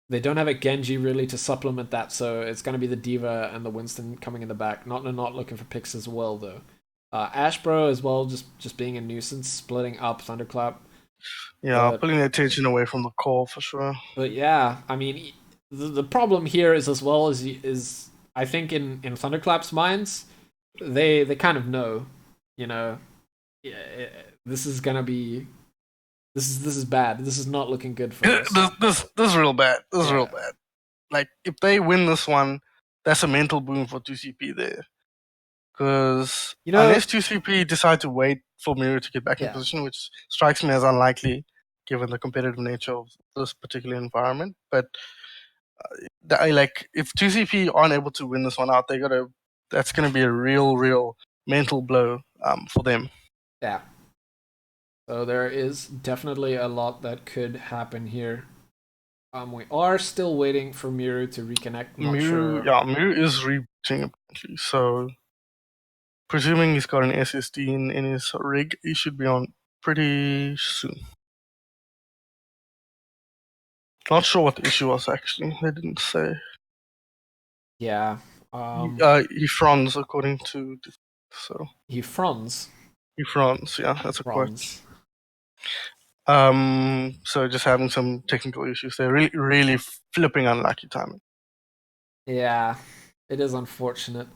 They don't have a Genji really to supplement that, so it's going to be the Diva and the Winston coming in the back. Not looking for picks as well, though. Ashbro as well, just being a nuisance, splitting up Thunderclap. Yeah, pulling the attention away from the core for sure. But yeah, I mean, the problem here is as well is I think in Thunderclap's minds, they kind of know, you know, this is gonna be, this is bad. This is not looking good for us. This is real bad. This is real bad. Like, if they win this one, that's a mental boom for 2CP there. Because You know, unless 2CP decide to wait for Miru to get back in position, which strikes me as unlikely given the competitive nature of this particular environment, but if 2CP aren't able to win this one out, that's gonna be a real mental blow for them. Yeah. So there is definitely a lot that could happen here. We are still waiting for Miru to reconnect. Miru is rebooting apparently, so presuming he's got an SSD in his rig, he should be on pretty soon. Not sure what the issue was actually. They didn't say. Yeah. He fronts according to so. He fronts. He fronts, yeah, that's a quote. Fronts. So just having some technical issues. They're really flipping unlucky timing. Yeah, it is unfortunate.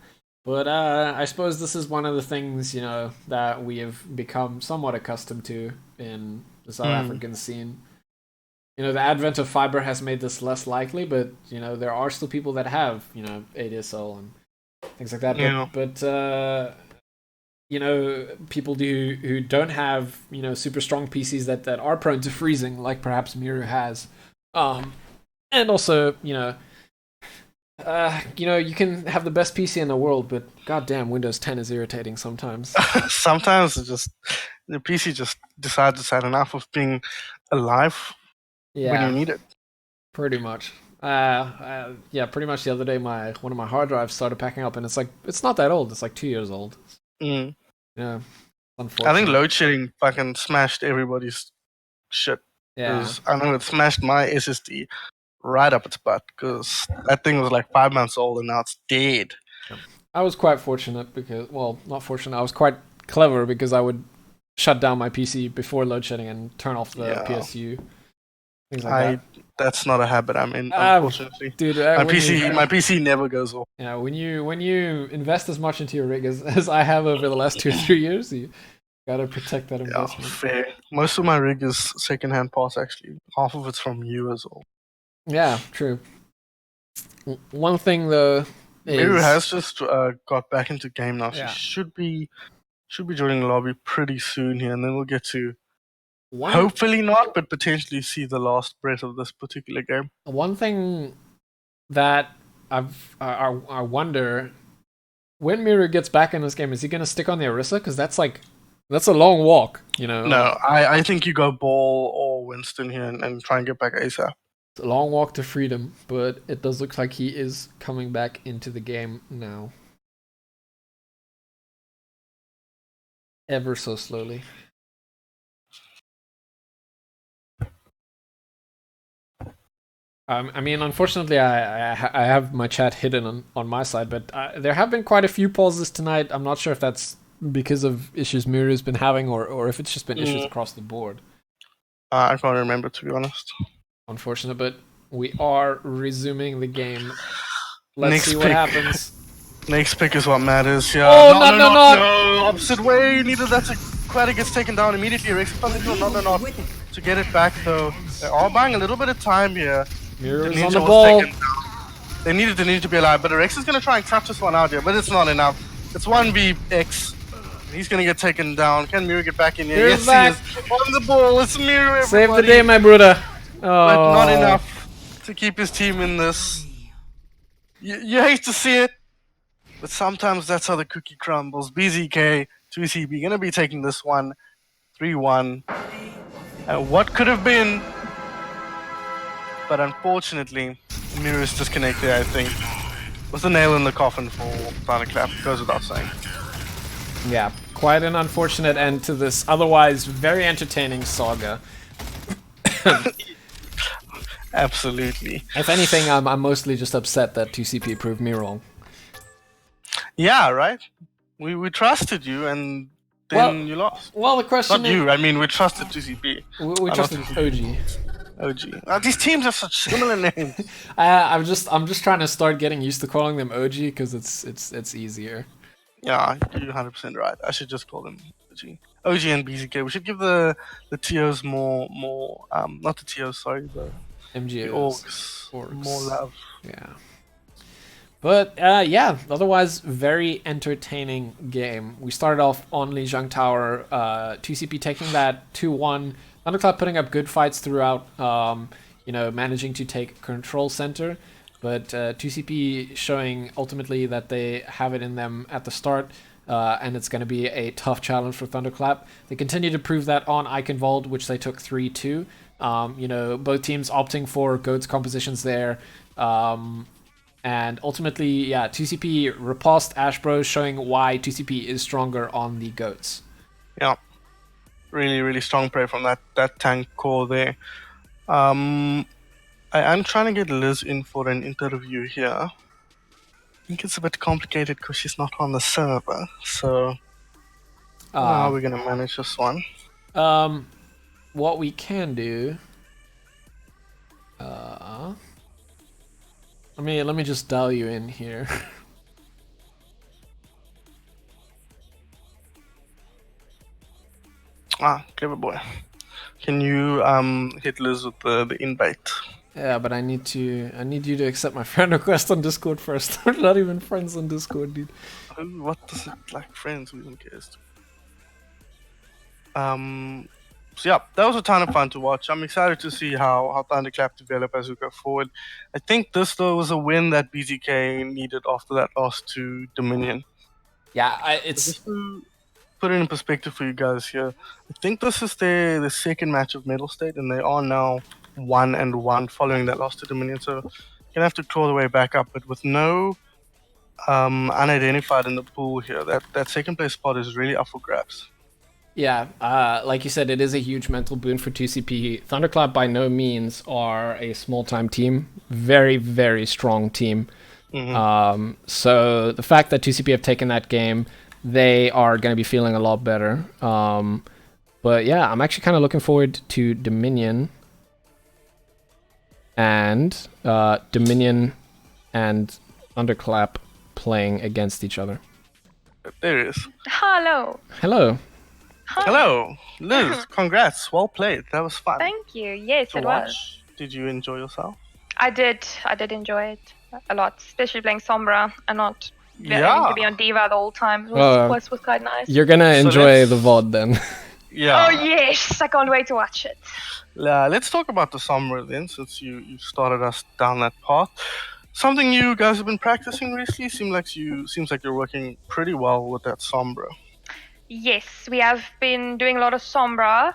But I suppose this is one of the things, you know, that we have become somewhat accustomed to in the South African scene. You know, the advent of fiber has made this less likely, but, you know, there are still people that have, you know, ADSL and things like that. Yeah. But you know, people who don't have, you know, super strong PCs that are prone to freezing, like perhaps Miru has. And also, you know, You know, you can have the best PC in the world, but goddamn, Windows 10 is irritating sometimes. Sometimes the PC just decides it's had enough of being alive when you Yeah, need it. pretty much. Yeah, pretty much the other day, one of my hard drives started packing up, and it's not that old. It's like 2 years old. Mm. Yeah, I unfortunate. think load shedding fucking smashed everybody's shit. Yeah, 'Cause I know it smashed my SSD right up its butt because that thing was like 5 months old and now it's dead. I was quite fortunate because, well, not fortunate. I was quite clever because I would shut down my PC before load shedding and turn off the Yeah. PSU. Things like That's not a habit I'm in, that. unfortunately. Dude, My PC never goes off. yeah, when you invest as much into your rig as I have over the last 2 or 3 years, you gotta protect that Yeah, investment. fair. Most of my rig is secondhand parts actually. Half of it's from you as well. Yeah, true. One thing though is Miru has just got back into game now. Yeah. She should be joining the lobby pretty soon here, and then we'll get to one hopefully not, but potentially see the last breath of this particular game. one thing that I wonder when Miru gets back in this game, is he gonna stick on the Orisa? Because that's a long walk, you know. No, I think you go Ball or Winston here and try and get back ASAP. It's a long walk to freedom, but it does look like he is coming back into the game now. Ever so slowly. I mean, unfortunately, I have my chat hidden on my side, but there have been quite a few pauses tonight. I'm not sure if that's because of issues Miru's been having or if it's just been issues across the board. I can't remember, to be honest. Unfortunate, but we are resuming the game. Let's Next see what pick. happens. Next pick is what matters. Yeah. Oh, no! Opposite way. Neither that's a Quetta gets taken down immediately. Rex finally doing not to get it back though. They are buying a little bit of time here. Miru's Ninja on the was ball. taken down. They needed the Ninja to be alive, but Rex is gonna try and clutch this one out here, but it's not enough. It's 1vx. He's gonna get taken down. Can Miru get back in here? Miru's Yes, he is. On the ball. It's Miru, everybody. Save the day, my brother. Oh. But not enough to keep his team in this. You hate to see it, but sometimes that's how the cookie crumbles. BZK, 2CB, gonna be taking this one 3-1. And what could have been, but unfortunately, Miru is disconnected, I think. Was the nail in the coffin for Thunderclap, goes without saying. Yeah, quite an unfortunate end to this otherwise very entertaining saga. Absolutely. If anything, I'm mostly just upset that 2CP proved me wrong. Yeah, right? We trusted you and then you lost. Well, the question Not you, I mean we trusted 2CP. we trusted OG. OG. These teams have such similar names. I'm just trying to start getting used to calling them OG because it's easier. Yeah, you're 100% right. I should just call them OG. OG and BZK. We should give the TOs more not the TOs, sorry, the MGOs. orgs more love. Yeah. But yeah, otherwise very entertaining game. We started off on Lijiang Tower, 2CP taking that 2-1. Thunderclap putting up good fights throughout, managing to take control center. But 2CP showing ultimately that they have it in them at the start, and it's going to be a tough challenge for Thunderclap. They continue to prove that on Eichenwald, which they took 3-2. Both teams opting for Goat's compositions there. And ultimately, yeah, 2CP repulsed Ashbro, showing why 2CP is stronger on the Goats. Yeah. Really, really strong play from that tank core there. I'm trying to get Liz in for an interview here. I think it's a bit complicated because she's not on the server. So, how are we going to manage this one? What we can do... Let me just dial you in here. Clever boy. Can you hit Liz with the invite? Yeah, but I need you to accept my friend request on Discord first. We're not even friends on Discord, dude. What does it like friends? Who even cares? So yeah, that was a ton of fun to watch. I'm excited to see how Thunderclap develop as we go forward. I think this though was a win that BZK needed after that loss to Dominion. Yeah, it's Just to put it in perspective for you guys here, I think this is the second match of Mettlestate, and they are now 1-1 following that loss to Dominion. So gonna have to claw the way back up, but with no unidentified in the pool here, that second place spot is really up for grabs. yeah, like you said, it is a huge mental boon for 2CP. Thunderclap by no means are a small-time team. Very, very strong team. So the fact that 2CP have taken that game, they are going to be feeling a lot better. But yeah, I'm actually kind of looking forward to Dominion and Thunderclap playing against each other. There it is. Hello. Hello. Hello, Liz. Congrats. Well played. That was fun Thank you. Yes, to it watch. was. Did you enjoy yourself? I did enjoy it a lot, especially playing Sombra and not having Yeah. to be on Diva the whole time. It Oh, was quite nice. You're going to So enjoy let's- the VOD then. Yeah. Oh yes, I can't wait to watch it. Let's talk about the summer then, since you started us down that path. Something you guys have been practicing recently. Seems like you're working pretty well with that Sombra. Yes, we have been doing a lot of Sombra.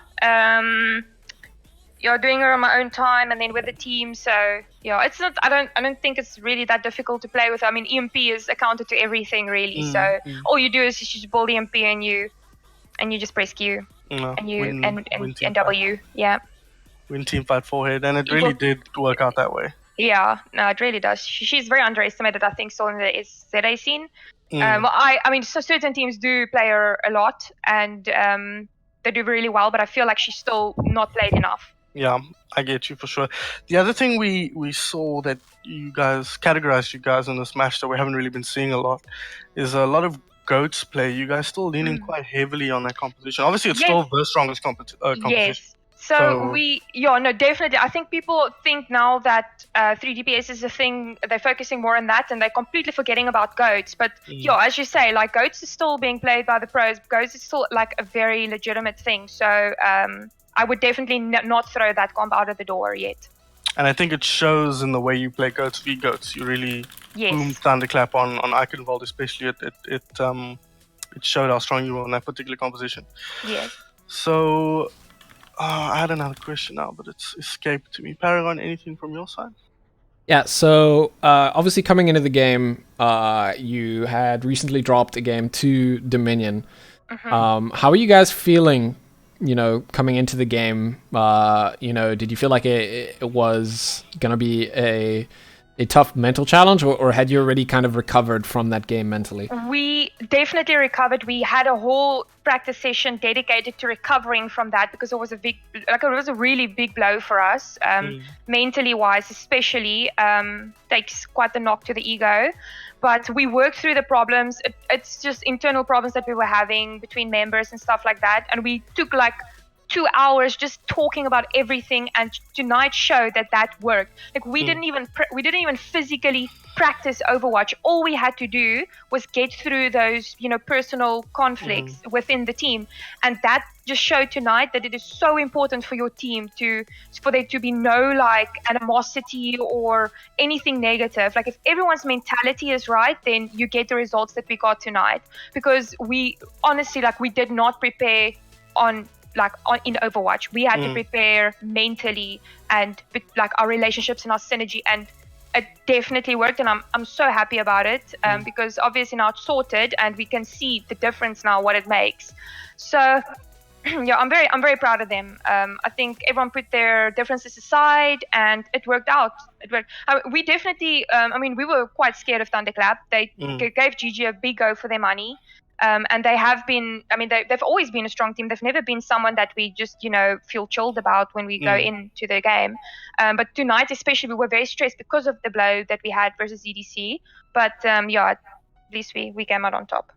Doing her on my own time and then with the team. So yeah, it's not. I don't think it's really that difficult to play with. I mean, EMP is accounted to everything really. So all you do is you just build EMP and you just press Q No, and you win and team W. Yeah. win team fight forehead, and it really did work out that way. Yeah, no, it really does. She's very underestimated, I think, still in the ZA scene. Well, I mean, so certain teams do play her a lot, and they do really well, but I feel like she's still not played enough. Yeah, I get you for sure. The other thing we saw that you guys categorized you guys in this match that we haven't really been seeing a lot is a lot of goats play. You guys still leaning quite heavily on that composition. Obviously, it's Yes. still the strongest composition. Yes. So no, definitely. I think people think now that 3DPS is a thing, they're focusing more on that and they're completely forgetting about GOATs. But as you say, like GOATs is still being played by the pros. GOATs is still like a very legitimate thing. So I would definitely not throw that comp out of the door yet. And I think it shows in the way you play goats v goats. You really Yes. boom Thunderclap on Eichenwald, especially. It showed how strong you were on that particular composition. Yes. So I had another question now, but it's escaped to me. Paragon, anything from your side? Yeah, so obviously coming into the game, you had recently dropped a game to Dominion. How are you guys feeling, coming into the game? Did you feel like it was going to be a tough mental challenge, or had you already kind of recovered from that game mentally? We definitely recovered. We had a whole practice session dedicated to recovering from that because it was a really big blow for us, mentally wise, especially. Takes quite the knock to the ego, but we worked through the problems. It's just internal problems that we were having between members and stuff like that, and we took like 2 hours just talking about everything, and tonight showed that worked. Like we didn't even physically practice Overwatch. All we had to do was get through those personal conflicts within the team, and that just showed tonight that it is so important for your team for there to be no like animosity or anything negative. Like if everyone's mentality is right, then you get the results that we got tonight, because we honestly we did not prepare in Overwatch. We had to prepare mentally and our relationships and our synergy, and it definitely worked, and I'm so happy about it, because obviously now it's sorted and we can see the difference now, what it makes. So yeah, I'm very proud of them. I think everyone put their differences aside and it worked out. We definitely we were quite scared of Thunderclap. They gave GG a big go for their money. And they have been, they've always been a strong team. They've never been someone that we just, feel chilled about when we go into the game. But tonight, especially, we were very stressed because of the blow that we had versus EDC. But at least we came out on top.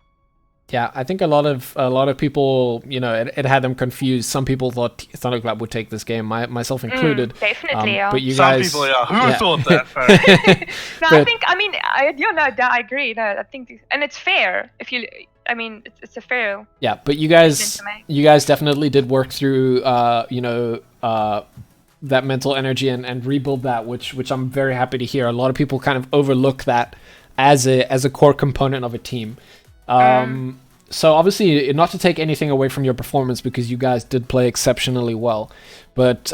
Yeah, I think a lot of people, it had them confused. Some people thought Thunderclap would take this game, myself included. Definitely, yeah. But you Some guys, people, yeah. Who thought that? No, I think, I agree. No, I think, and it's fair. If you, I mean, it's a fair. Yeah, but you Statement to guys definitely did work through, that mental energy and rebuild that, which I'm very happy to hear. A lot of people kind of overlook that as a core component of a team. So obviously, not to take anything away from your performance, because you guys did play exceptionally well, but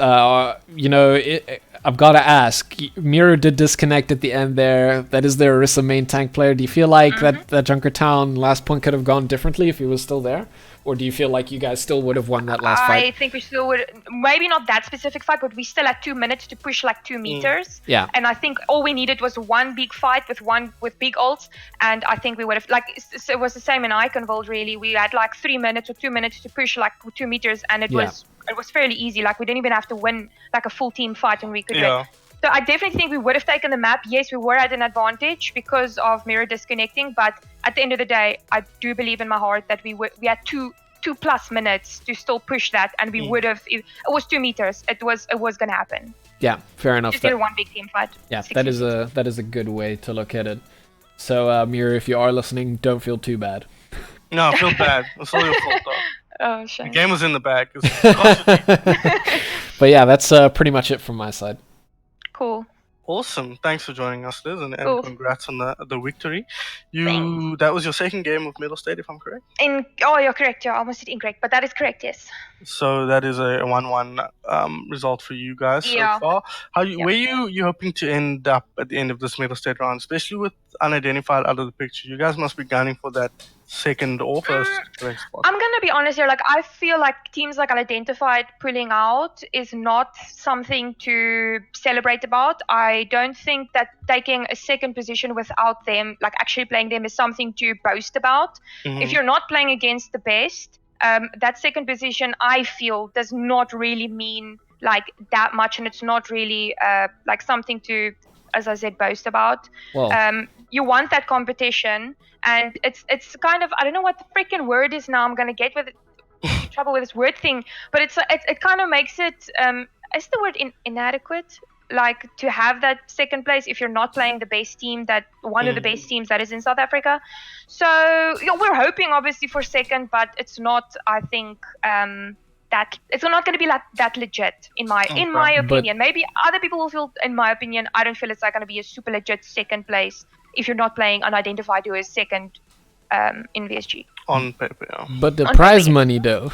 I've got to ask, Miro did disconnect at the end there. That is their Orisa main tank player. Do you feel like that Junkertown last point could have gone differently if he was still there? Or do you feel like you guys still would have won that last fight? I think we still would, maybe not that specific fight, but we still had 2 minutes to push like 2 meters. Yeah. And I think all we needed was one big fight with big ults, and I think we would have, like, it was the same in Iconvold really. We had like 3 minutes or 2 minutes to push like 2 meters, and it was fairly easy. Like, we didn't even have to win like a full team fight, and we could win. So I definitely think we would have taken the map. Yes, we were at an advantage because of Miro disconnecting, but at the end of the day, I do believe in my heart that we had 2+ minutes to still push that, and we would have. It was 2 meters. It was going to happen. Yeah, fair enough. Just did one big team fight. Yeah, that is a good way to look at it. So Miro, if you are listening, don't feel too bad. No, I feel bad. It's all your fault, though. Oh, shame. The game was in the bag. But yeah, that's pretty much it from my side. Cool. Awesome. Thanks for joining us, Liz, and Cool. congrats on the victory. Thanks. That was your second game of Mettlestate, if I'm correct? You're correct. Yeah, I almost said incorrect, but that is correct, yes. So that is a 1-1 result for you guys Yeah. so far. Where you hoping to end up at the end of this Mettlestate round, especially with unidentified out of the picture? You guys must be gunning for that second or first place spot. I'm gonna be honest here. Like, I feel like teams like Unidentified pulling out is not something to celebrate about. I don't think that taking a second position without them, like actually playing them, is something to boast about. If you're not playing against the best, that second position, I feel, does not really mean like that much, and it's not really like something to, as I said, boast about. Well, You want that competition, and it's kind of, I don't know what the freaking word is now. I'm gonna get with trouble with this word thing, but it kind of makes it is the word inadequate, like, to have that second place if you're not playing the best team, that one of the best teams that is in South Africa. So we're hoping obviously for second, but it's not, I think, that it's not going to be like that legit in my opinion. Maybe other people will feel, in my opinion, I don't feel it's like going to be a super legit second place if you're not playing Unidentified, who is second in VSG. On paper, yeah. but the on prize paper. money though.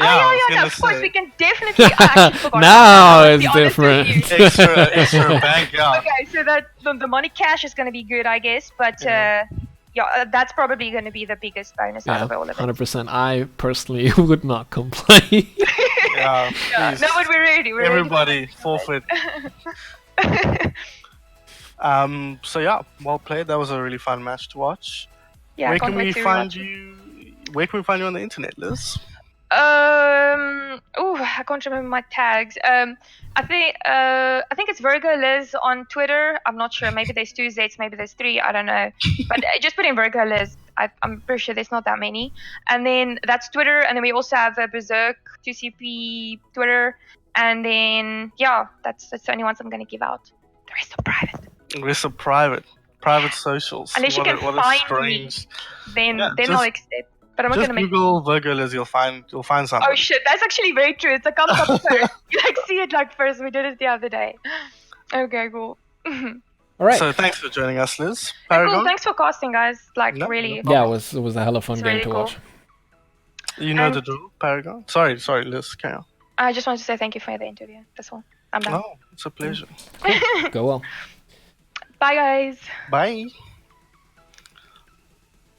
Yeah, of course, we can definitely. I actually forgot Now about that, it's to be honest with you. different. extra bank, yeah. Okay, so that the money cash is going to be good, I guess, but that's probably going to be the biggest bonus out Yeah, of all of it. 100%. I personally would not complain. Yeah, Yeah. please. No, but we're ready. Everybody, forfeit. So yeah, well played. That was a really fun match to watch. Yeah, Where can't can wait we to find rewatch it. you? Where can we find you on the internet, Liz? I can't remember my tags. I think it's Virgo Liz on Twitter. I'm not sure. Maybe there's 2 Z's, maybe there's 3. I don't know. But just put in Virgo Liz. I'm pretty sure there's not that many. And then that's Twitter. And then we also have a Berserk 2CP Twitter. And then that's the only ones I'm gonna give out. The rest are private. We're so private socials. Unless you can What a find strange. Then Yeah, I'll accept. But I'm not Just gonna make. Google Virgo Liz, you'll find something. Oh shit, that's actually very true. It's a comes up first. You like see it like first. We did it the other day. Okay, cool. All right. So thanks for joining us, Liz. Cool. Paragon, Thanks for casting, guys. Like, No, really. no Yeah, it was a hell of a fun It's game really to cool. watch. you know And- the drill, Paragon. Sorry, Liz. Carry on. I just wanted to say thank you for the interview. That's all. I'm done. Oh, it's a pleasure. Go well. Bye, guys. Bye.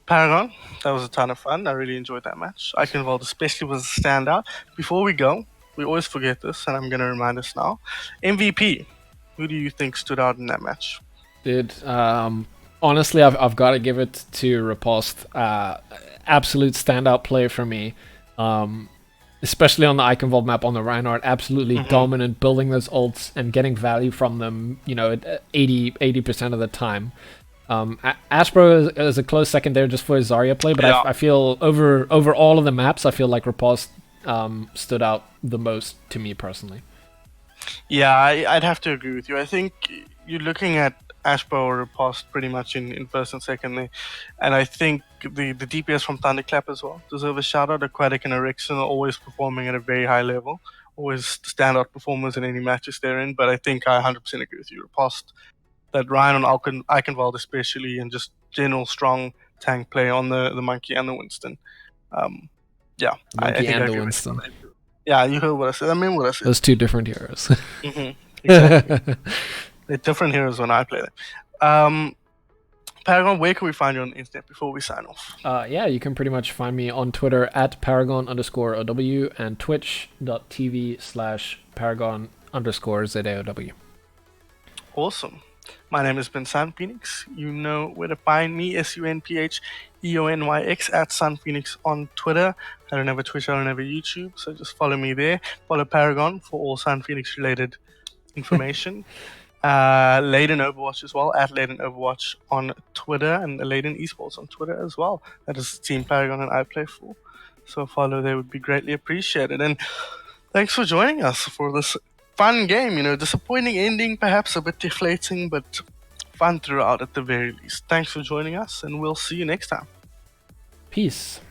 Paragon, that was a ton of fun. I really enjoyed that match. Iconvold especially was a standout. Before we go, we always forget this, and I'm going to remind us now. MVP, who do you think stood out in that match? Dude, honestly, I've got to give it to Riposte. Absolute standout play for me. Especially on the Iconvold map on the Reinhardt. Absolutely dominant, building those ults and getting value from them, at 80% of the time. Aspro is a close second there just for his Zarya play, but Yeah. I feel over all of the maps, I feel like Riposte stood out the most to me personally. Yeah, I'd have to agree with you. I think you're looking at Ashbo or Riposte pretty much in first and second there. And I think the DPS from Thunderclap as well deserve a shout out. Aquatic and Ericsson are always performing at a very high level, always standout performers in any matches they're in. But I think I 100% agree with you. Riposte, that Ryan on Eichenwald especially, and just general strong tank play on the Monkey and the Winston. Yeah, I Monkey think I and the agree with Winston. you. Yeah, you heard what I said. I mean what I said. Those two different heroes. Exactly. They're different heroes when I play them. Paragon, where can we find you on the internet before we sign off? Yeah, you can pretty much find me on Twitter at Paragon_OW and Twitch.tv/Paragon_ZAOW. Awesome. My name has been Sun Phoenix. You know where to find me, SUNPHEONYX at Sun Phoenix on Twitter. I don't have a Twitch, I don't have a YouTube, so just follow me there. Follow Paragon for all Sun Phoenix related information. Layden Overwatch as well, at Layden Overwatch on Twitter, and Layden Esports on Twitter as well. That is the team Paragon and I play for. So follow there would be greatly appreciated. And thanks for joining us for this fun game. Disappointing ending, perhaps a bit deflating, but fun throughout at the very least. Thanks for joining us, and we'll see you next time. Peace.